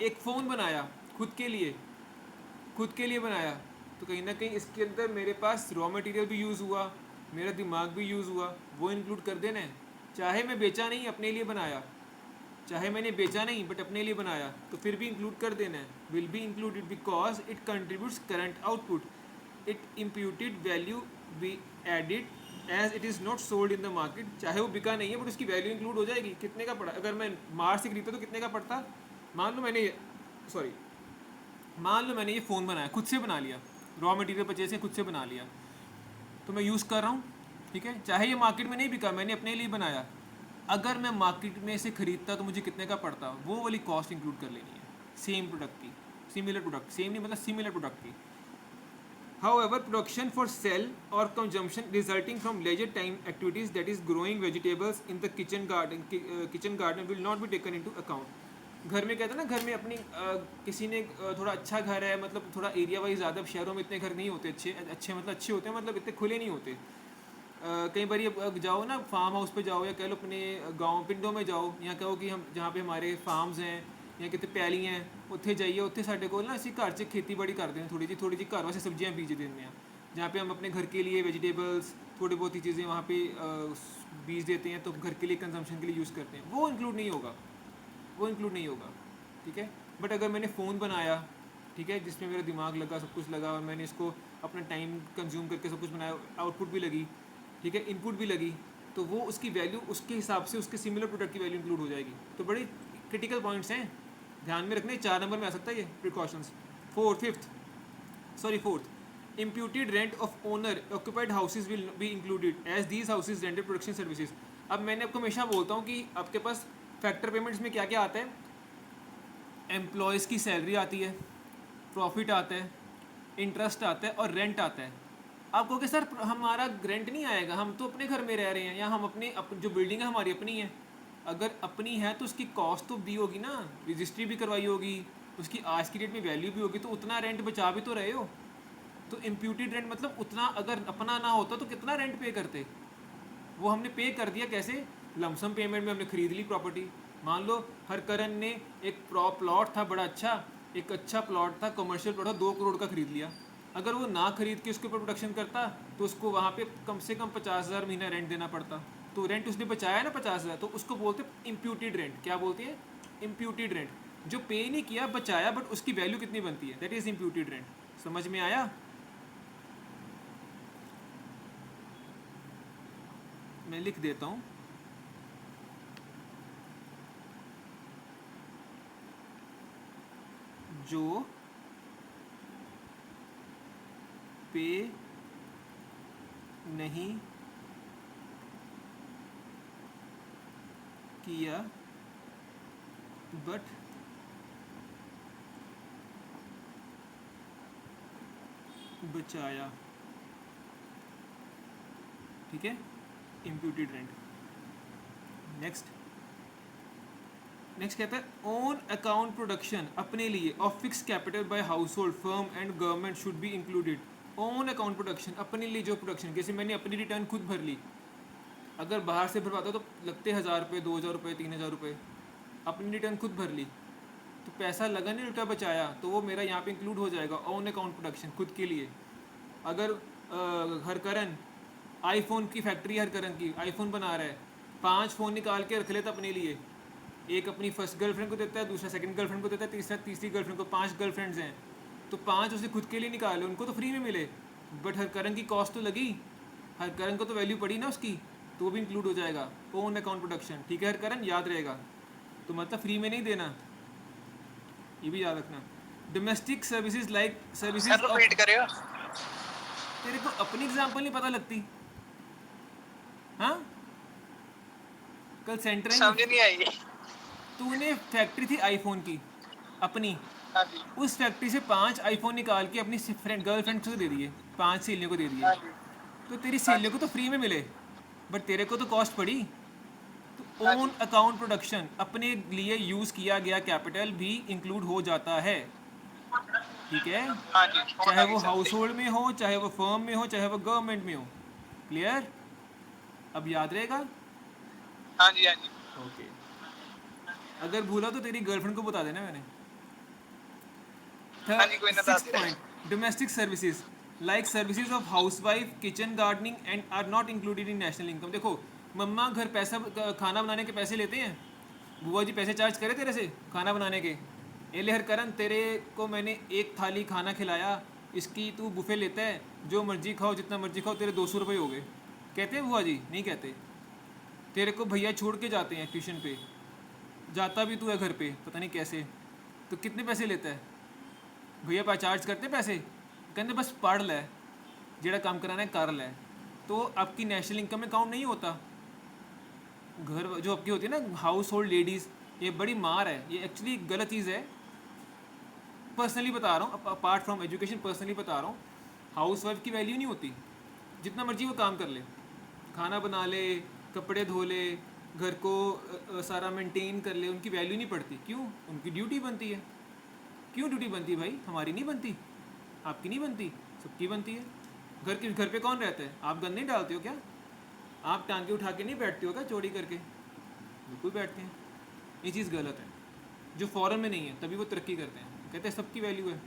एक फ़ोन बनाया खुद के लिए बनाया, तो कहीं ना कहीं इसके अंदर मेरे पास रॉ मटेरियल भी यूज़ हुआ, मेरा दिमाग भी यूज़ हुआ, वो इंक्लूड कर देना है। चाहे मैं बेचा नहीं, अपने लिए बनाया, चाहे मैंने बेचा नहीं बट अपने लिए बनाया, तो फिर भी इंक्लूड कर देना है, will be included because it contributes current output, it imputed value be added as it is not sold in the market. चाहे वो बिका नहीं है बट उसकी वैल्यू इंक्लूड हो जाएगी। कितने का पड़ा, अगर मैं मार्च से खरीदता तो कितने का पड़ता, मान लो मैंने ये फ़ोन बनाया, खुद से बना लिया, रॉ मटेरियल परचेज से खुद से बना लिया, तो मैं यूज़ कर रहा हूँ, ठीक है। चाहे ये मार्केट में नहीं बिका, मैंने अपने लिए बनाया, अगर मैं मार्केट में से ख़रीदता तो मुझे कितने का पड़ता, वो वाली कॉस्ट इंक्लूड कर लेनी है, सेम प्रोडक्ट की, सिमिलर प्रोडक्ट, सेम नहीं मतलब सिमिलर प्रोडक्ट की। However, production for sale or consumption resulting from leisure time activities, that is growing vegetables in the kitchen garden will not be taken into account। घर में कहते हैं ना, घर में अपनी किसी ने थोड़ा अच्छा घर है, मतलब थोड़ा एरिया वाइज ज़्यादा, शहरों में इतने घर नहीं होते अच्छे मतलब अच्छे होते हैं, मतलब इतने खुले नहीं होते। कई बार ये जाओ ना फार्म हाउस पे जाओ या कह लो अपने गांव पिंडों में जाओ या कहो कि हम जहाँ पे हमारे फार्म्स हैं या कितने पैलियां हैं उत्थे जाइए उत्थे साढ़े को ना ਅਸੀਂ घर 'ਚ ਖੇਤੀਬਾੜੀ ਕਰਦੇ हैं थोड़ी जी घर वास्ते सब्जियां बीज देते हैं जहाँ पे हम अपने घर के लिए वेजिटेबल्स थोड़ी बहुत ही चीज़ें वहाँ पे बीज देते हैं तो घर के लिए कंजम्पशन के लिए यूज़ करते हैं वो इंक्लूड नहीं होगा ठीक है। बट अगर मैंने फ़ोन बनाया ठीक है जिसमें मेरा दिमाग लगा सब कुछ लगा और मैंने इसको अपना टाइम कंज्यूम करके सब कुछ बनाया आउटपुट भी लगी ठीक है इनपुट भी लगी तो वो उसकी वैल्यू उसके हिसाब से उसके सिमिलर प्रोडक्ट की वैल्यू इंक्लूड हो जाएगी। तो बड़े क्रिटिकल पॉइंट्स हैं ध्यान में रखने 4 नंबर में आ सकता है ये precautions. Fourth imputed rent of owner occupied houses will be included as these houses rented production services। अब मैंने आपको हमेशा बोलता हूँ कि आपके पास फैक्टर पेमेंट्स में क्या क्या आता है एम्प्लॉयज़ की सैलरी आती है प्रॉफिट आता है इंटरेस्ट आता है और रेंट आता है। आप कहोगे सर हमारा रेंट नहीं आएगा हम तो अपने घर में रह रहे हैं या हम जो बिल्डिंग है हमारी अपनी है। अगर अपनी है तो उसकी कॉस्ट तो दी होगी ना रजिस्ट्री भी करवाई होगी उसकी आज की डेट में वैल्यू भी होगी तो उतना रेंट बचा भी तो रहे हो। तो इम्प्यूटेड रेंट मतलब उतना अगर अपना ना होता तो कितना रेंट पे करते वो हमने पे कर दिया कैसे लमसम पेमेंट में हमने ख़रीद ली प्रॉपर्टी। मान लो हरकरन ने एक प्लॉट था बड़ा अच्छा एक अच्छा प्लॉट था कमर्शियल प्लॉट था 2 करोड़ का ख़रीद लिया। अगर वो ना खरीद के उसके ऊपर प्रोडक्शन करता तो उसको वहाँ पे कम से कम 50,000 महीना रेंट देना पड़ता। तो रेंट उसने बचाया ना 50,000 तो उसको बोलते इम्प्यूटेड रेंट। क्या बोलती है इम्प्यूटेड रेंट जो पे नहीं किया बचाया बट उसकी वैल्यू कितनी बनती है दैट इज़ इम्प्यूटेड रेंट। समझ में आया। मैं लिख देता हूँ जो पे नहीं किया बट बचाया ठीक है इम्प्यूटेड रेंट। नेक्स्ट कहता है ओन अकाउंट प्रोडक्शन अपने लिए of fix capital by house hold firm and government should be included. Own account production अपने लिए जो प्रोडक्शन जैसे मैंने अपनी रिटर्न खुद भर ली अगर बाहर से भरवाता तो लगते 1,000 रुपये 2,000 रुपये 3,000 रुपये अपनी रिटर्न खुद भर ली तो पैसा लगा नहीं उल्टा बचाया तो वो मेरा यहाँ पे इंक्लूड हो जाएगा ओन अकाउंट प्रोडक्शन खुद के लिए। अगर हरकरन आईफोन की फैक्ट्री हरकरन की आईफोन बना रहा है 5 फ़ोन निकाल के रख लेता अपने लिए एक अपनी फर्स्ट गर्लफ्रेंड को देता है दूसरा सेकंड गर्लफ्रेंड को देता है तीसरी गर्लफ्रेंड को 5 गर्लफ्रेंड्स हैं तो 5 उसे खुद के लिए निकाले उनको तो फ्री में मिले बट हरकरन की कॉस्ट तो लगी हरकरन को तो वैल्यू पड़ी ना उसकी तो वो भी इंक्लूड हो जाएगा ओन अकाउंट प्रोडक्शन। ठीक है हरकरन याद रहेगा तो मतलब फ्री में नहीं देना ये भी याद रखना। Domestic services like services repeat करियो तेरे को अपनी एग्जांपल नहीं पता लगती हाँ कल सेंटर समझ नहीं आई। तूने फैक्ट्री थी आईफोन की अपनी हाँ जी उस फैक्ट्री से 5 आईफोन निकाल के अपनी गर्लफ्रेंड को दे दिए 5 सहेलियों को दे दिए हाँ जी तो तेरी सहेलियों को तो फ्री में मिले बट तेरे को तो कॉस्ट पड़ी। तो हाँ ओन अकाउंट प्रोडक्शन अपने लिए यूज़ किया गया कैपिटल भी इंक्लूड हो जाता है ठीक है हाँ जी चाहे वो हाउस होल्ड में हो चाहे वो फर्म में हो चाहे वो गवर्नमेंट में हो। क्लियर अब याद रहेगा। हाँ जी ओके अगर भूला तो तेरी गर्लफ्रेंड को बता देना मैंने। हाँ जी, कोई ना बता देना। Domestic services like services of housewife kitchen gardening and are not included in national income. देखो मम्मा घर पैसा खाना बनाने के पैसे लेते हैं बुआ जी पैसे चार्ज करे तेरे से खाना बनाने के ए ले हरकरन तेरे को मैंने एक थाली खाना खिलाया इसकी तू बुफे लेता है जो मर्जी खाओ जितना मर्जी खाओ तेरे 200 रुपये हो गए कहते हैं बुआ जी नहीं कहते। तेरे को भैया छोड़ के जाते हैं ट्यूशन पे जाता भी तू है घर पे पता नहीं कैसे तो कितने पैसे लेता है भैया पा चार्ज करते पैसे कहते बस पढ़ लै जेड़ा काम कराना है कर लै तो आपकी नेशनल इनकम में काउंट नहीं होता। घर जो आपकी होती है ना हाउस होल्ड लेडीज़ ये बड़ी मार है ये एक्चुअली गलत चीज़ है पर्सनली बता रहा हूँ अपार्ट फ्रॉम एजुकेशन पर्सनली बता रहा हूँ हाउस वाइफ की वैल्यू नहीं होती जितना मर्जी वो काम कर ले खाना बना ले कपड़े धो ले घर को सारा मेंटेन कर ले उनकी वैल्यू नहीं पड़ती। क्यों उनकी ड्यूटी बनती है। क्यों ड्यूटी बनती है भाई हमारी नहीं बनती आपकी नहीं बनती सबकी बनती है। घर पे कौन रहता है आप गंद नहीं डालते हो क्या आप टांगे उठा के नहीं बैठते हो क्या चोरी करके? बिल्कुल बैठते हैं। ये चीज़ गलत है। जो फॉरेन में नहीं है तभी वो तरक्की करते हैं, कहते हैं सबकी वैल्यू है,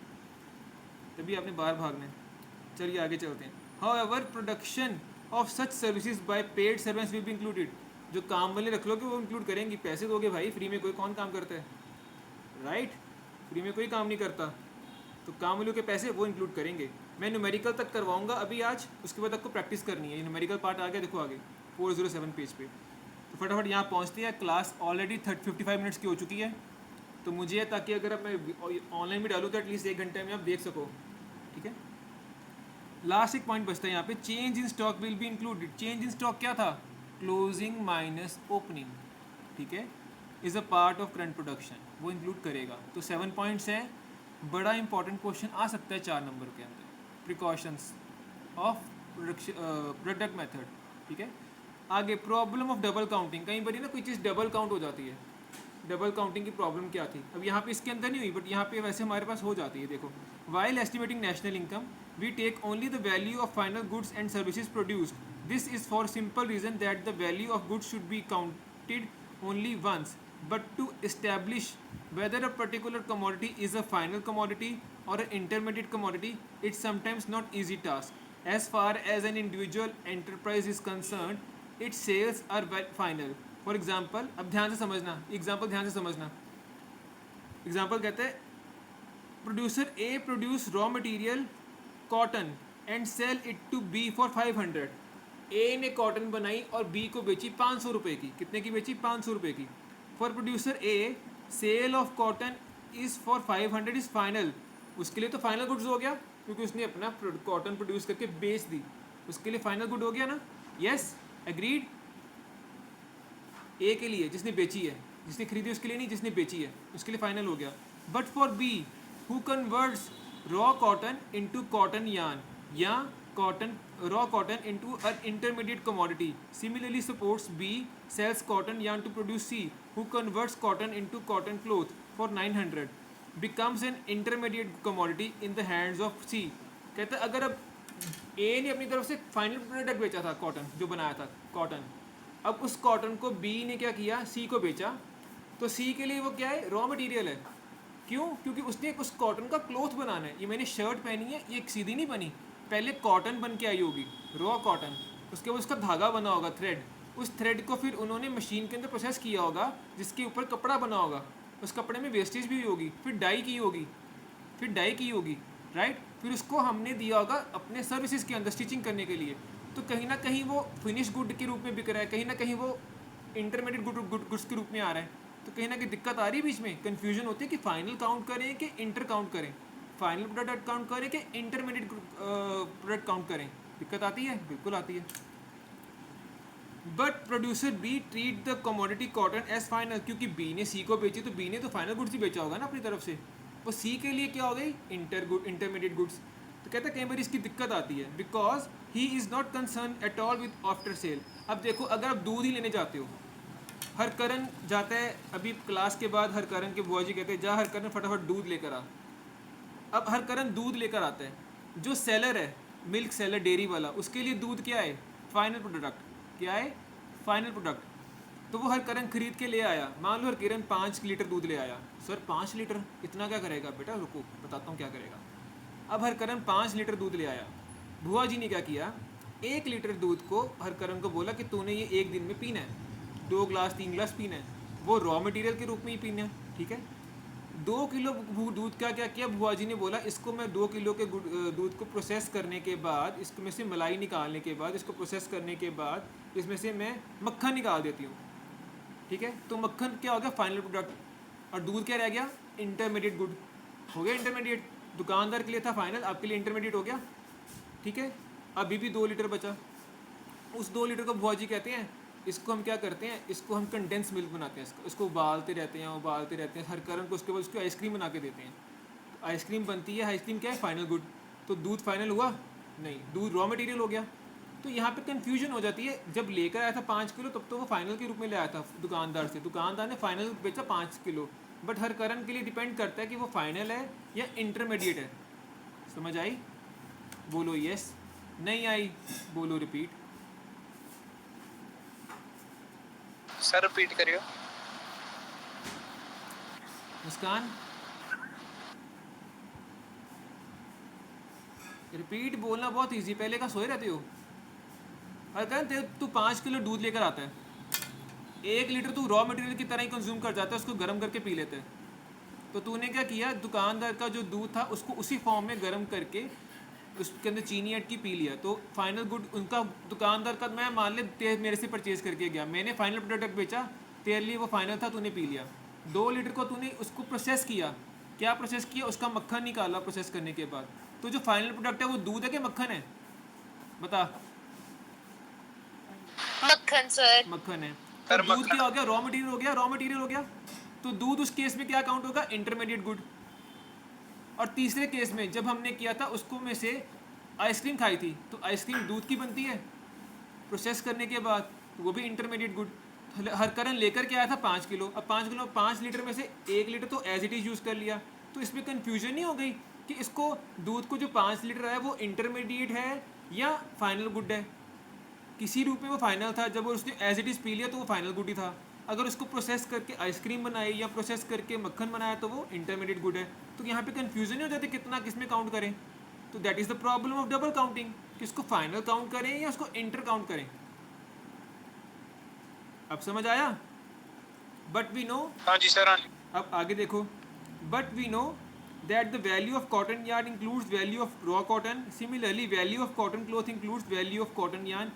तभी आपने बाहर भागना है। चलिए आगे चलते हैं। However production of such services by paid servants will be included. जो काम वाले रख लोगे वो इंक्लूड करेंगी, पैसे दोगे भाई, फ्री में कोई कौन काम करता है, राइट? फ्री में कोई काम नहीं करता, तो काम वालों के पैसे वो इंक्लूड करेंगे। मैं न्यूमेरिकल तक करवाऊंगा अभी आज, उसके बाद आपको प्रैक्टिस करनी है। ये न्यूमेरिकल पार्ट आ गया, देखो आगे 407 पेज पे। तो फटाफट यहाँ पहुँचते हैं। क्लास ऑलरेडी 55 मिनट्स की हो चुकी है, तो मुझे है ताकि अगर अब मैं ऑनलाइन भी डालूँ तो एटलीस्ट 1 घंटे में आप देख सको, ठीक है? लास्ट एक पॉइंट बचता है यहाँ पे, change in stock will be included. Change in stock क्या था? क्लोजिंग माइनस ओपनिंग, ठीक है, is a part of current production, वो इंक्लूड करेगा। तो 7 पॉइंट्स हैं। बड़ा इंपॉर्टेंट क्वेश्चन आ सकता है 4 नंबर के अंदर, प्रिकॉशंस ऑफ प्रोडक्ट मेथड, ठीक है? आगे प्रॉब्लम ऑफ डबल काउंटिंग। कई बार ना कोई चीज़ डबल काउंट हो जाती है, डबल काउंटिंग की प्रॉब्लम क्या थी? अब यहाँ पे इसके अंदर नहीं हुई, बट यहाँ पे वैसे हमारे पास हो जाती है। देखो, while estimating national income we take only the value of final goods and services produced. This is for simple reason that the value of goods should be counted only once, but to establish whether a particular commodity is a final commodity or an intermediate commodity, it's sometimes not easy task. As far as an individual enterprise is concerned, its sales are final. For example, अब ध्यान से समझना, example ध्यान से समझना। Example कहते हैं, producer A produce raw material cotton and sell it to B for 500। A ने कॉटन बनाई और बी को बेची 500 रुपये की। कितने की बेची? 500 रुपये की। For producer A sale of cotton is for 500 is final. उसके लिए तो फाइनल गुड्स हो गया, क्योंकि उसने अपना कॉटन प्रोड्यूस करके बेच दी, उसके लिए फाइनल गुड हो गया ना? Yes, agreed. ए के लिए जिसने बेची है, जिसने खरीदी उसके लिए नहीं, जिसने बेची है उसके लिए फाइनल हो गया। But for B who converts raw cotton into cotton yarn या cotton raw cotton into an intermediate commodity, similarly supports B sells cotton yarn to produce C who converts cotton into cotton cloth for 900, becomes an intermediate commodity in the hands of C। कहता है अगर अब ए ने अपनी तरफ से final product बेचा था, कॉटन जो बनाया था कॉटन, अब उस कॉटन को बी ने क्या किया? सी को बेचा। तो सी के लिए वो क्या है? रॉ मटेरियल है। क्यों? क्योंकि उसने उस कॉटन का क्लोथ बनाना है। ये मैंने शर्ट पहनी है, ये सीधी नहीं बनी, पहले कॉटन बन के आई होगी, रॉ कॉटन, उसके बाद उसका धागा बना होगा, थ्रेड। उस थ्रेड को फिर उन्होंने मशीन के अंदर प्रोसेस किया होगा, जिसके ऊपर कपड़ा बना होगा, उस कपड़े में वेस्टेज भी होगी, फिर डाई की होगी, राइट? फिर उसको हमने दिया होगा अपने सर्विसेज के अंदर स्टिचिंग करने के लिए। तो कहीं ना कहीं वो फिनिश गुड के रूप में बिक रहा है, कहीं ना कहीं वो इंटरमीडिएट गुड्स के रूप में आ रहा है। तो कहीं ना कहीं दिक्कत आ रही है, बीच में कन्फ्यूजन होती है कि फाइनल काउंट करें कि इंटर काउंट करें, फाइनल प्रोडक्ट काउंट करें कि इंटरमीडिएट प्रोडक्ट काउंट करें। दिक्कत आती है, बिल्कुल आती है। But producer B treat the commodity cotton as final, क्योंकि बी ने सी को बेची तो बी ने तो फाइनल गुड्स ही बेचा होगा ना अपनी तरफ से, वो सी के लिए क्या हो गई? Intermediate goods. तो कहता है कई बार इसकी दिक्कत आती है, because he is not concern at all with after sale. अब देखो, अगर आप दूध ही लेने जाते हो, हरकरण जाता है, अभी क्लास के बाद हरकरण के बुआ जी कहते हैं जा हरकरण फटाफट दूध लेकर आ। अब हरकरण दूध लेकर आता है, जो सेलर है, मिल्क सेलर डेयरी वाला, उसके लिए दूध क्या है? Final product. क्या है? Final product. तो वो हरकरण खरीद के ले आया, मान लो हरकरण 5 लीटर दूध ले आया। सर 5 लीटर इतना क्या करेगा? बेटा रुको बताता हूँ क्या करेगा। अब हरकरण 5 लीटर दूध ले आया, बुआ जी ने क्या किया? 1 लीटर दूध को हरकरण को बोला कि तूने ये 1 दिन में पीना है, 2 ग्लास 3 ग्लास पीना है, वो रॉ मटेरियल के रूप में ही पीना है, ठीक है? 2 किलो दूध का क्या किया? बुआ जी ने बोला इसको मैं 2 किलो के दूध को प्रोसेस करने के बाद, इसमें से मलाई निकालने के बाद, इसको प्रोसेस करने के बाद इसमें से मैं मक्खन निकाल देती हूँ, ठीक है? तो मक्खन क्या हो गया? Final product. और दूध क्या रह गया? इंटरमीडिएट गुड हो गया। इंटरमीडिएट दुकानदार के लिए था फाइनल, आपके लिए इंटरमीडिएट हो गया, ठीक है? अभी भी 2 लीटर बचा, उस 2 लीटर को बुआ जी कहते हैं इसको हम क्या करते हैं? इसको हम कंडेंस मिल्क बनाते हैं, इसको उबालते रहते हैं हर कारण को, उसके बाद उसको आइसक्रीम बना के देते हैं। तो आइसक्रीम बनती है, आइसक्रीम क्या है? Final good. तो दूध फाइनल हुआ? नहीं, दूध रॉ मटेरियल हो गया। तो यहाँ पे कन्फ्यूजन हो जाती है। जब लेकर आया था 5 किलो तब तो वो फाइनल के रूप में ले आया था दुकानदार से, दुकानदार ने फाइनल बेचा 5 किलो, बट हर कारण के लिए डिपेंड करता है कि वो फाइनल है या इंटरमीडिएट है। समझ आई? बोलो यस, नहीं आई बोलो रिपीट। सर रिपीट करियो। मुस्कान रिपीट बोलना बहुत इजी, पहले का सोए रहते हो। अगर तू 5 किलो दूध लेकर आता है, 1 लीटर तू रॉ मटेरियल की तरह ही कंज्यूम कर जाता है, उसको गर्म करके पी लेते हैं। तो तूने क्या किया, दुकानदार का जो दूध था उसको उसी फॉर्म में गर्म करके उसके अंदर चीनी ऐड की पी लिया। तो फाइनल गुड उनका दुकानदार का, मैं मान ले मेरे से परचेज करके गया, मैंने फाइनल प्रोडक्ट बेचा, तेरे लिए वो फाइनल था, तूने पी लिया। 2 लीटर को तूने उसको प्रोसेस किया, क्या प्रोसेस किया, उसका मक्खन निकाला प्रोसेस करने के बाद। तो जो फाइनल प्रोडक्ट है वो दूध है कि मक्खन है, बता। मक्खन सर। मक्खन है। तो सर, दूध मक्खन। क्या हो गया, रॉ मटेरियल हो गया, रॉ मटेरियल हो गया। तो दूध उस केस में क्या काउंट होगा, इंटरमीडिएट गुड। और तीसरे केस में जब हमने किया था उसको में से आइसक्रीम खाई थी, तो आइसक्रीम दूध की बनती है प्रोसेस करने के बाद, तो वो भी इंटरमीडिएट गुड। हरकरन लेकर के आया था 5 किलो, अब 5 किलो 5 लीटर में से 1 लीटर तो एज इट इज़ यूज़ कर लिया। तो इसमें कन्फ्यूजन नहीं हो गई कि इसको दूध को जो 5 लीटर है वो इंटरमीडिएट है या फाइनल गुड है। किसी रूप में वो फाइनल था, जब उसने एज इट इज़ पी लिया तो वो फाइनल गुड ही था। अगर उसको प्रोसेस करके आइसक्रीम बनाई या प्रोसेस करके मक्खन बनाया तो वो इंटरमीडिएट गुड है। तो यहाँ पे कन्फ्यूजन नहीं हो जाती कितना किस में काउंट करें। तो that is the problem of double counting, कि इसको फाइनल काउंट करें या उसको इंटर काउंट करें। अब समझ आया। बट वी नो, हाँ जी सर, हाँ जी। अब आगे देखो, but we know that the value of cotton yarn includes value of raw cotton. Similarly, value of cotton cloth includes value of cotton yarn.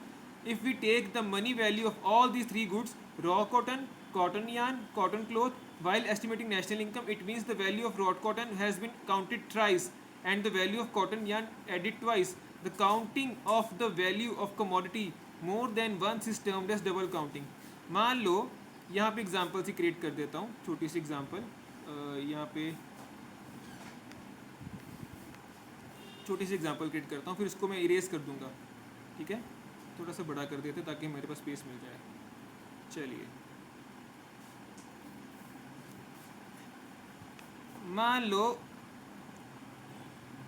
If we take the money value of all these three goods, raw cotton, cotton yarn, cotton cloth, while estimating national income, it means the value of raw cotton has been counted thrice and the value of cotton yarn added twice. The counting of the value of commodity more than once is termed as double counting. मान लो यहाँ पे example से create कर देता हूँ, छोटी सी example. यहाँ पे छोटी सी एग्जांपल क्रिएट करता हूँ, फिर इसको मैं इरेज कर दूंगा, ठीक है। थोड़ा सा बड़ा कर देते ताकि मेरे पास स्पेस मिल जाए। चलिए, मान लो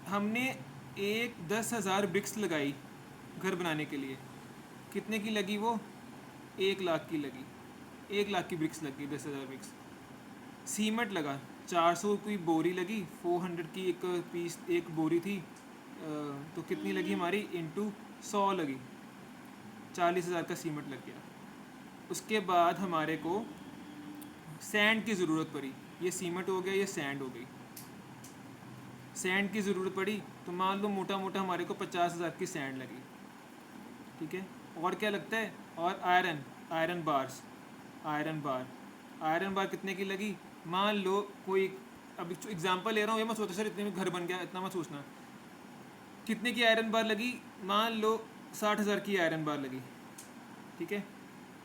हमने 10,000 ब्रिक्स लगाई घर बनाने के लिए। कितने की लगी वो, 1 लाख की लगी, 1 लाख की ब्रिक्स लगी, 10,000 ब्रिक्स। सीमेंट लगा 400 की बोरी लगी, 400 की एक पीस एक बोरी थी, तो कितनी लगी हमारी, इंटू 100 लगी, 40,000 का सीमेंट लग गया। उसके बाद हमारे को सैंड की ज़रूरत पड़ी, ये सीमेंट हो गया, ये सैंड हो गई। सैंड की ज़रूरत पड़ी तो मान लो मोटा मोटा हमारे को 50,000 की सैंड लगी, ठीक है। और क्या लगता है, और आयरन बार कितने की लगी, मान लो कोई, अब एग्जांपल ले रहा हूँ, ये मत सोचो सर इतने में घर बन गया, इतना मत सोचना। कितने की आयरन बार लगी, मान लो 60,000 की आयरन बार लगी, ठीक है।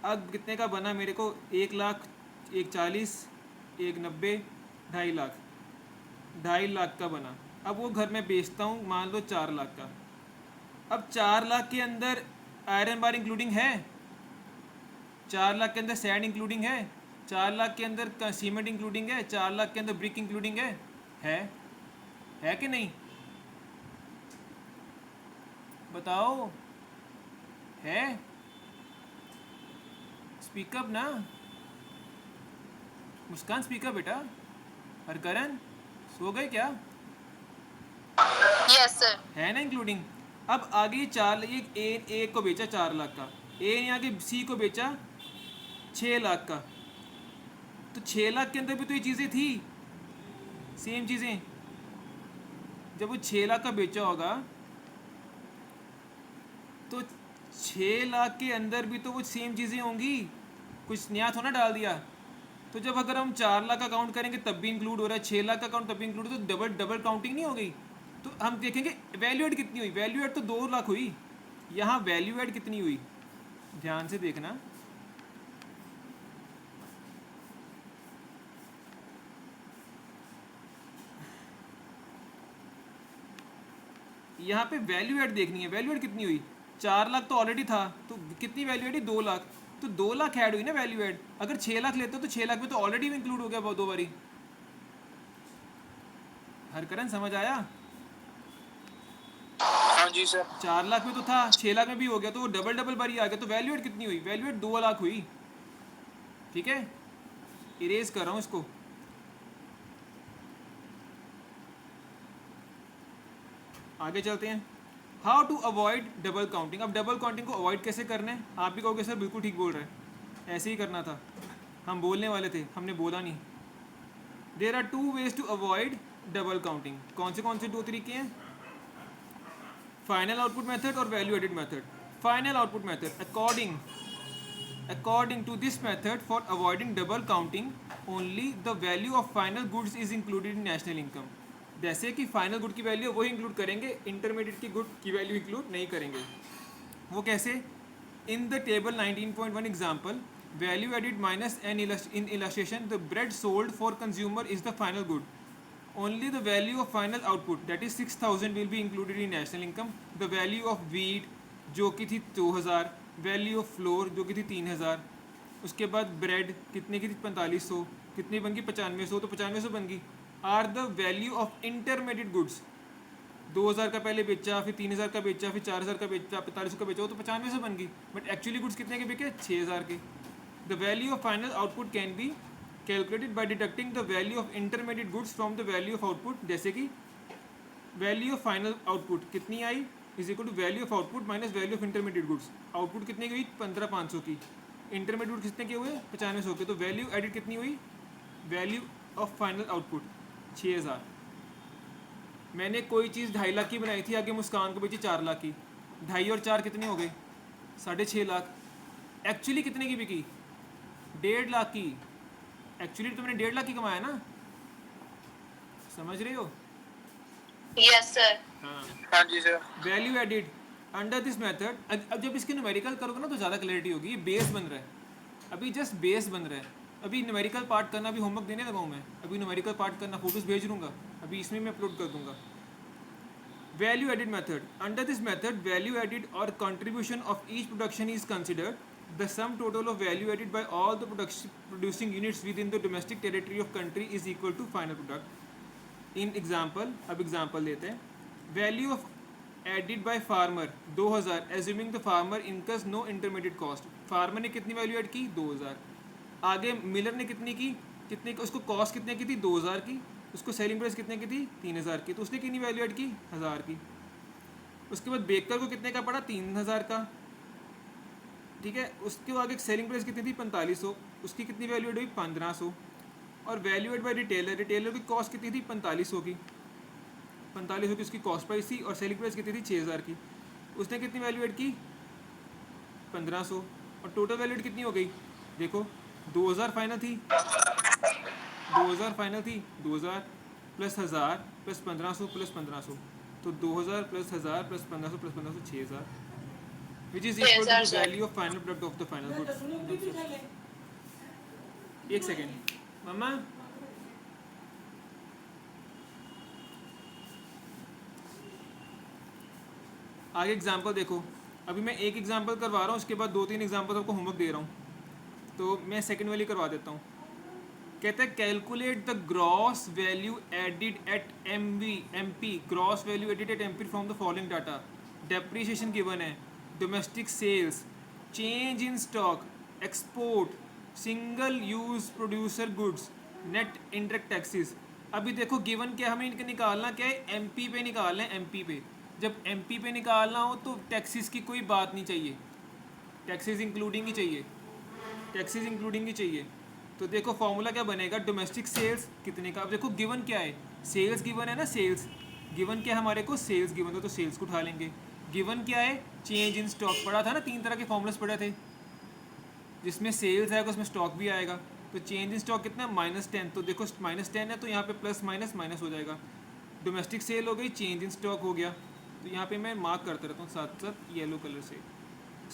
अब कितने का बना मेरे को, 1 लाख, 1 40, 1 90, 2.5 लाख, 2.5 लाख का बना। अब वो घर में बेचता हूँ मान लो 4 लाख का। अब 4 लाख के अंदर आयरन बार इंक्लूडिंग है, 4 लाख के अंदर सैंड इंक्लूडिंग है, 4 लाख के अंदर सीमेंट इंक्लूडिंग है, 4 लाख के अंदर ब्रिक इंक्लूडिंग है कि नहीं, बताओ, है। स्पीकअप ना, मुस्कान स्पीकअप बेटा। हरकरन सो गए क्या, यस सर। है ना इंक्लूडिंग। अब आगे 4, ए को बेचा 4 लाख का, ए ने आगे सी को बेचा 6 लाख का। तो 6 लाख के अंदर भी तो ये चीज़ें थी, सेम चीज़ें। जब वो 6 लाख का बेचा होगा तो 6 लाख के अंदर भी तो वो सेम चीज़ें होंगी, कुछ नया थोड़ा डाल दिया। तो जब अगर हम 4 लाख का काउंट करेंगे तब भी इंक्लूड हो रहा है, 6 लाख का काउंट तब भी इंक्लूड, तो डबल काउंटिंग नहीं हो गई। तो हम देखेंगे वैल्यू एड कितनी हुई, वैल्यू एड तो 2 लाख हुई, यहाँ वैल्यू एड कितनी हुई, ध्यान से देखना। यहाँ पे वैल्यू एड देखनी है, वैल्यू एड कितनी हुई, 4 लाख तो ऑलरेडी था, तो कितनी वैल्यू एड, 2 लाख, तो 2 लाख ऐड हुई ना वैल्यू एड। अगर 6 लाख लेते हो तो 6 लाख में तो ऑलरेडी इंक्लूड हो गया बहुत 2 बारी। हरकरन समझ आया। हाँ जी सर। 4 लाख में तो था, 6 लाख में भी हो गया, तो वो डबल बारी आ गया। तो वैल्यू एड कितनी हुई, वैल्यू एड 2 लाख हुई। ठीक है, इरेज कर रहा हूँ इसको। आगे चलते हैं। How to avoid double counting. अब डबल काउंटिंग को अवॉइड कैसे करना है? आप भी कहोगे सर बिल्कुल ठीक बोल रहे हैं, ऐसे ही करना था, हम बोलने वाले थे, हमने बोला नहीं। There are two ways to avoid double counting. कौन से दो तरीके हैं? फाइनल आउटपुट मेथड और value added method. Final output method, according to this method, for avoiding double counting, only the value of final goods is included in national income। जैसे कि final good की value वही include करेंगे, intermediate की good की value include नहीं करेंगे। वो कैसे? In the table 19.1 example, value added minus an in illustration, the bread sold for consumer is the final good. Only the value of final output, that is 6,000, will be included in national income. The value of wheat जो कि थी 2,000, value of floor जो कि थी 3,000, उसके बाद bread कितने की थी 4500, कितनी बन गई 9500, तो 9500 बन गई। Are the value of intermediate goods, 2,000 का पहले बेचा, फिर 3,000 का बेचा, फिर 4,000 का बेचा, 4500 का बेचा, वो तो 9500 बन गई। बट एक्चुअली गुड्स कितने के बिके? 6,000 के। The value of final output can be calculated by deducting the value of intermediate goods from the value of output. जैसे कि वैल्यू ऑफ फाइनल आउटपुट कितनी आई is equal to value of output minus value of intermediate goods. Output कितने की हुई? 15,500 की। Intermediate goods कितने के हुए? 9500 के। तो वैल्यू एडिट कितनी हुई? Value of final output 6,000। मैंने कोई चीज़ 2.5 लाख की बनाई थी, आगे मुस्कान को बेची 4 लाख की। 2.5 और 4 कितने हो गए? 6.5 लाख। एक्चुअली कितने की बिकी? 1.5 लाख की। एक्चुअली तुमने 1.5 लाख की कमाया ना, समझ रहे हो? Yes sir. हाँ, हाँ जी sir. Value added under this method. अब जब इसके न्यूमेरिकल करोगे ना तो ज़्यादा क्लैरिटी होगी। ये बेस बन रहा है, अभी जस्ट बेस बन रहा है। अभी न्यूमेरिकल पार्ट करना, अभी होमवर्क देने लगा हूँ मैं, अभी न्यूमेरिकल पार्ट करना, फोटोज भेज दूँगा, अभी इसमें मैं अपलोड कर दूँगा। Value added method, under this method value added और contribution of each production is considered the sum total of value added by all the producing units within the domestic territory of country is equal to final product। in example, अब example लेते हैं। value of added by farmer 2,000, assuming the farmer incurs no intermediate cost। farmer ने कितनी value add की? 2,000। आगे Miller ने कितनी की? कितने उसको कॉस्ट कितने की थी? 2,000 की। उसको सेलिंग प्राइस कितने की थी? 3,000 की। तो उसने कितनी वैल्यू ऐड की? 1,000 की। उसके बाद बेकर को कितने का पड़ा? 3,000 का, ठीक है। उसके आगे सेलिंग प्राइस कितनी थी? 4,500। उसकी कितनी वैल्यू एड हुई? 1,500। और वैल्यू एड बाय रिटेलर की कॉस्ट कितनी थी? 4,500 की। 4,500 की उसकी कॉस्ट प्राइस थी और सेलिंग प्राइस कितनी थी? 6,000 की। उसने कितनी वैल्यू एड की? 1,500। और टोटल वैल्यू एड कितनी हो गई? देखो 2,000 फाइनल थी, 2,000 फाइनल थी, 2,000 प्लस 1,000 प्लस 1,500 प्लस 1,500, तो 2,000 plus 1,000 plus 1,500 plus 1,500 6,000, which is equal to the value of final product of the final goods। एक सेकेंड मम्मा, आगे एग्जाम्पल देखो। अभी मैं एक एग्जाम्पल करवा रहा हूँ, उसके बाद 2-3 एग्जाम्पल आपको होमवर्क दे रहा हूँ, तो मैं सेकेंड वाली करवा देता हूँ। कहता है calculate the gross value added at MP, gross value added at MP from the following data. Depreciation given है, domestic sales, change in stock, export, single use producer goods, net indirect taxes. अभी देखो given क्या, हमें इनके निकालना क्या है? MP पे निकालना है, एमपी पे। जब एमपी पे निकालना हो तो टैक्सेस की कोई बात नहीं चाहिए, टैक्सेस इंक्लूडिंग ही चाहिए, टैक्सेस इंक्लूडिंग ही चाहिए। तो देखो फॉर्मूला क्या बनेगा? डोमेस्टिक सेल्स कितने का, अब देखो गिवन क्या है? सेल्स गिवन है ना, सेल्स गिवन क्या है हमारे को? सेल्स गिवन, तो सेल्स को उठा लेंगे। गिवन क्या है? Change in stock. पढ़ा था ना, 3 तरह के फॉर्मूलास पढ़े थे, जिसमें सेल्स आएगा उसमें स्टॉक भी आएगा। तो चेंज इन स्टॉक कितना? -10। तो देखो -10 है तो यहाँ पे प्लस माइनस माइनस हो जाएगा। डोमेस्टिक सेल हो गई, चेंज इन स्टॉक हो गया, तो यहाँ पे मैं मार्क करता रहता हूँ साथ साथ येलो कलर से,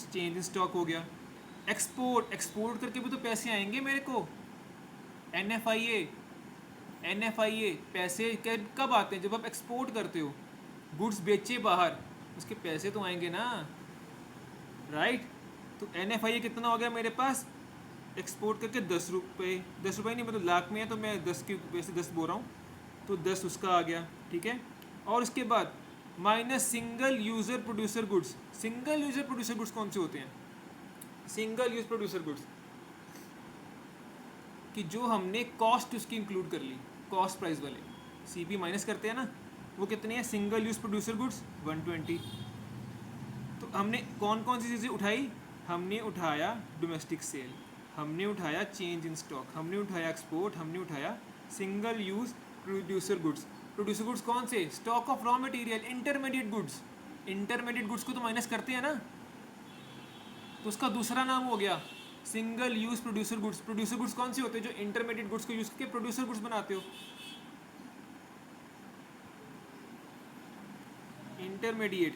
चेंज इन स्टॉक हो गया। एक्सपोर्ट, एक्सपोर्ट करके भी तो पैसे आएंगे मेरे को। एनएफआईए पैसे कब आते हैं? जब आप एक्सपोर्ट करते हो, गुड्स बेचे बाहर, उसके पैसे तो आएंगे ना, राइट। तो एनएफआईए कितना हो गया मेरे पास? एक्सपोर्ट करके 10 रुपये, 10 रुपये नहीं मतलब लाख में है तो मैं 10 के वैसे 10 बोल रहा हूँ, तो 10 उसका आ गया, ठीक है। और उसके बाद minus single user producer goods. Single user producer goods कौन से होते हैं? सिंगल यूज प्रोड्यूसर गुड्स कि जो हमने कॉस्ट उसकी इंक्लूड कर ली, कॉस्ट प्राइस वाले सीपी माइनस करते हैं ना, वो कितने हैं? Single use producer goods 120। तो हमने कौन कौन सी चीज़ें उठाई? हमने उठाया डोमेस्टिक सेल, हमने उठाया चेंज इन स्टॉक, हमने उठाया एक्सपोर्ट, हमने उठाया single use producer goods. Producer goods कौन से? Stock of raw material, intermediate goods. Intermediate goods को तो माइनस करते हैं ना, तो उसका दूसरा नाम हो गया single use producer goods. Producer goods कौन से होते हैं? जो इंटरमीडिएट गुड्स को यूज़ करके प्रोड्यूसर गुड्स बनाते हो। इंटरमीडिएट,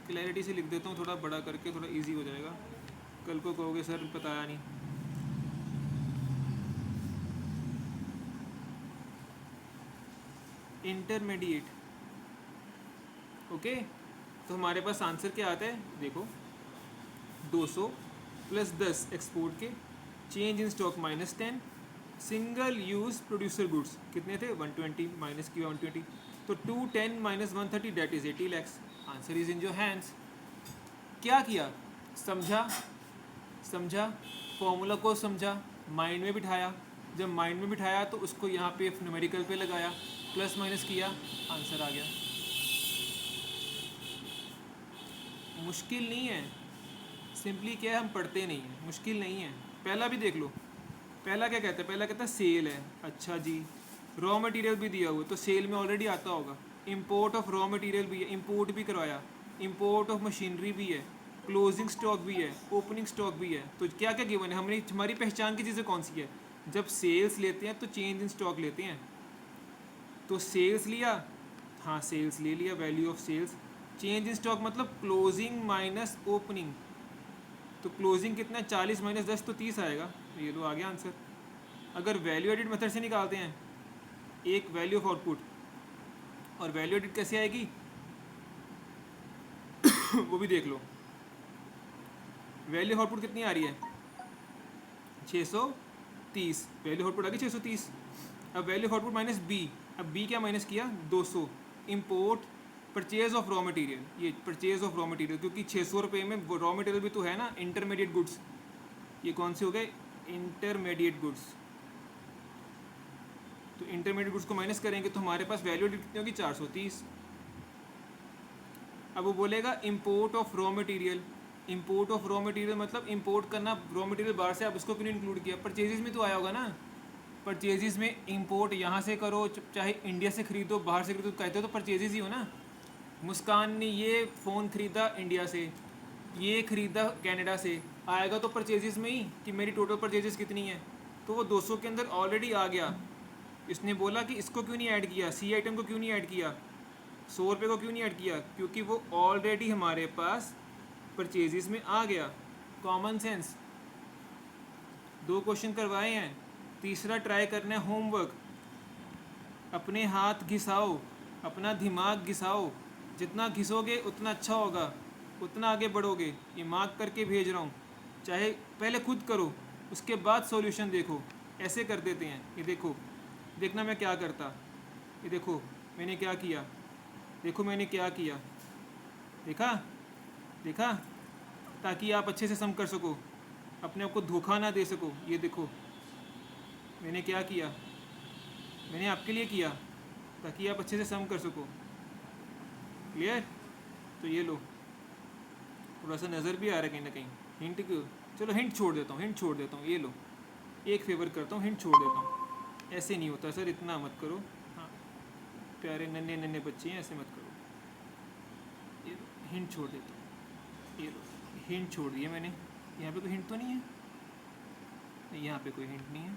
क्लैरिटी से लिख देता हूँ थोड़ा बड़ा करके, थोड़ा इजी हो जाएगा, कल को कहोगे सर बताया नहीं। Intermediate, okay. तो हमारे पास आंसर क्या आता है? देखो 200 प्लस 10 एक्सपोर्ट के, change in stock minus 10, single use producer goods कितने थे? 120 माइनस किया 120, तो 210 minus 130 that is 80 lakhs. Answer is in your hands. क्या किया? समझा, फॉर्मूला को समझा, माइंड में बिठाया। जब माइंड में बिठाया तो उसको यहाँ पे न्यूमेरिकल पे लगाया, प्लस माइनस किया, आंसर आ गया। मुश्किल नहीं है, सिंपली क्या है, हम पढ़ते नहीं हैं, मुश्किल नहीं है। पहला भी देख लो, पहला क्या कहता है? पहला कहता है सेल है, अच्छा जी। रॉ मटेरियल भी दिया हुआ है तो सेल में ऑलरेडी आता होगा। इंपोर्ट ऑफ रॉ मटेरियल भी है, इंपोर्ट भी करवाया। इंपोर्ट ऑफ मशीनरी भी है, क्लोजिंग स्टॉक भी है, ओपनिंग स्टॉक भी है। तो क्या क्या गिवन है? हमने, हमारी पहचान की चीज़ें कौन सी है? जब सेल्स लेते हैं तो चेंज इन स्टॉक लेते हैं। तो सेल्स लिया, हाँ सेल्स ले लिया, value of sales. Change in stock मतलब क्लोजिंग माइनस ओपनिंग, तो क्लोजिंग कितना? 40 माइनस 10 तो 30 आएगा। ये लो आ गया आंसर। अगर वैल्यू एडिड मेथड से निकालते हैं, एक वैल्यू ऑफ आउटपुट, और वैल्यू एडिड कैसे आएगी वो भी देख लो। वैल्यू ऑफ आउटपुट कितनी आ रही है? 630, वैल्यू ऑफ आउटपुट आ गई 630। अब value of output minus B, अब बी क्या माइनस किया? 200। Import purchase of raw material, ये परचेज ऑफ रॉ मटेरियल, क्योंकि 600 रुपये में रॉ मटेरियल भी तो है ना, इंटरमीडिएट गुड्स। ये कौन से हो गए? Intermediate goods. तो इंटरमीडिएट गुड्स को माइनस करेंगे तो हमारे पास वैल्यू कितनी होगी? 430। अब वो बोलेगा import of raw material. Import of raw material मतलब इंपोर्ट करना रॉ मटेरियल बाहर से, आप उसको क्यों नहीं इंक्लूड किया? परचेजेस में तो आया होगा ना। परचेजेस में इंपोर्ट यहाँ से करो, चाहे इंडिया से खरीदो बाहर से खरीदो, कहते हो तो परचेजेस ही हो ना। मुस्कान ने ये फ़ोन ख़रीदा इंडिया से, ये ख़रीदा कनाडा से, आएगा तो परचेजेस में ही कि मेरी टोटल परचेजेस कितनी है। तो वो 200 के अंदर ऑलरेडी आ गया। इसने बोला कि इसको क्यों नहीं ऐड किया, सी आइटम को क्यों नहीं ऐड किया, 100 रुपये को क्यों नहीं ऐड किया? क्योंकि वो ऑलरेडी हमारे पास परचेजेस में आ गया। Common sense. 2 क्वेश्चन करवाए हैं, तीसरा ट्राई करना है होमवर्क। अपने हाथ घिसाओ, अपना दिमाग घिसाओ, जितना घिसोगे उतना अच्छा होगा, उतना आगे बढ़ोगे। ये मार्क करके भेज रहा हूँ, चाहे पहले खुद करो उसके बाद सॉल्यूशन देखो। ऐसे कर देते हैं, ये देखो, देखना मैं क्या करता। ये देखो मैंने क्या किया, देखो मैंने क्या किया, देखा देखा, ताकि आप अच्छे से सम कर सको, अपने आप को धोखा ना दे सको। ये देखो मैंने क्या किया, मैंने आपके लिए किया ताकि आप अच्छे से सम कर सको। क्लियर? तो ये लो, थोड़ा सा नज़र भी आ रहा है कहीं ना कहीं, हिंट क्यों? चलो हिंट छोड़ देता हूँ, हिंट छोड़ देता हूँ। ये लो, एक फेवर करता हूँ, हिंट छोड़ देता हूँ। ऐसे नहीं होता सर, इतना मत करो। हाँ प्यारे नन्हे नन्हे बच्चे हैं, ऐसे मत करो। ये लो, हिंट छोड़ देता हूँ। ये लो, हिंट छोड़ दिया मैंने। यहाँ पे कोई हिंट तो नहीं है? नहीं, यहाँ पे कोई हिंट नहीं है।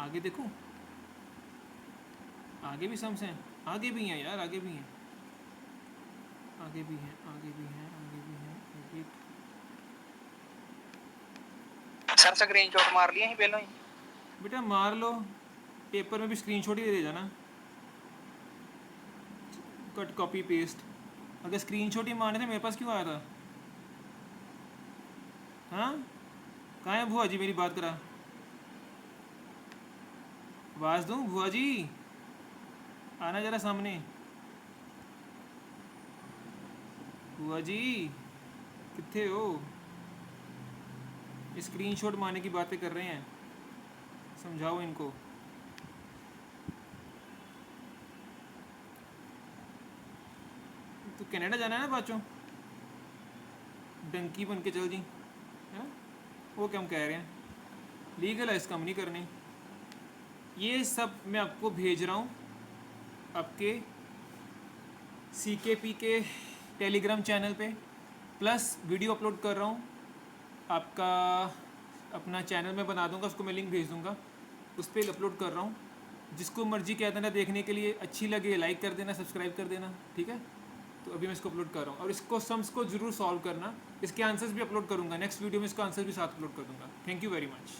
आगे देखो, आगे भी सम्स हैं, आगे भी हैं यार, आगे भी हैं, आगे भी हैं, आगे भी हैं, आगे भी हैं, आगे। सर स्क्रीनशॉट मार लिए ही पहले ही। बेटा मार लो, पेपर में भी स्क्रीनशॉट ही दे जाना, कट कॉपी पेस्ट। अगर स्क्रीनशॉट ही मारने थे मेरे पास क्यों आया था? हाँ कहाँ है भुआ जी, मेरी बात करा, आवाज़ दूँ? भुआ जी आना ज़रा सामने। भुआ जी कितने हो? स्क्रीनशॉट मारने की बातें कर रहे हैं, समझाओ इनको। तो कनाडा जाना है ना बाचों, डंकी बन के चल जी, है वो क्या हम कह रहे हैं, लीगल है इसका, हम नहीं करने। ये सब मैं आपको भेज रहा हूँ आपके CKP के टेलीग्राम चैनल पे, प्लस वीडियो अपलोड कर रहा हूँ आपका, अपना चैनल में बना दूंगा, उसको मैं लिंक भेज दूंगा, उस पर अपलोड कर रहा हूँ। जिसको मर्जी कह देना देखने के लिए, अच्छी लगे लाइक कर देना, सब्सक्राइब कर देना, ठीक है। तो अभी मैं इसको अपलोड कर रहा हूँ, और इसको सम्स को ज़रूर सॉल्व करना, इसके आंसर्स भी अपलोड करूँगा नेक्स्ट वीडियो में, इसका आंसर भी साथ अपलोड कर दूँगा। Thank you very much.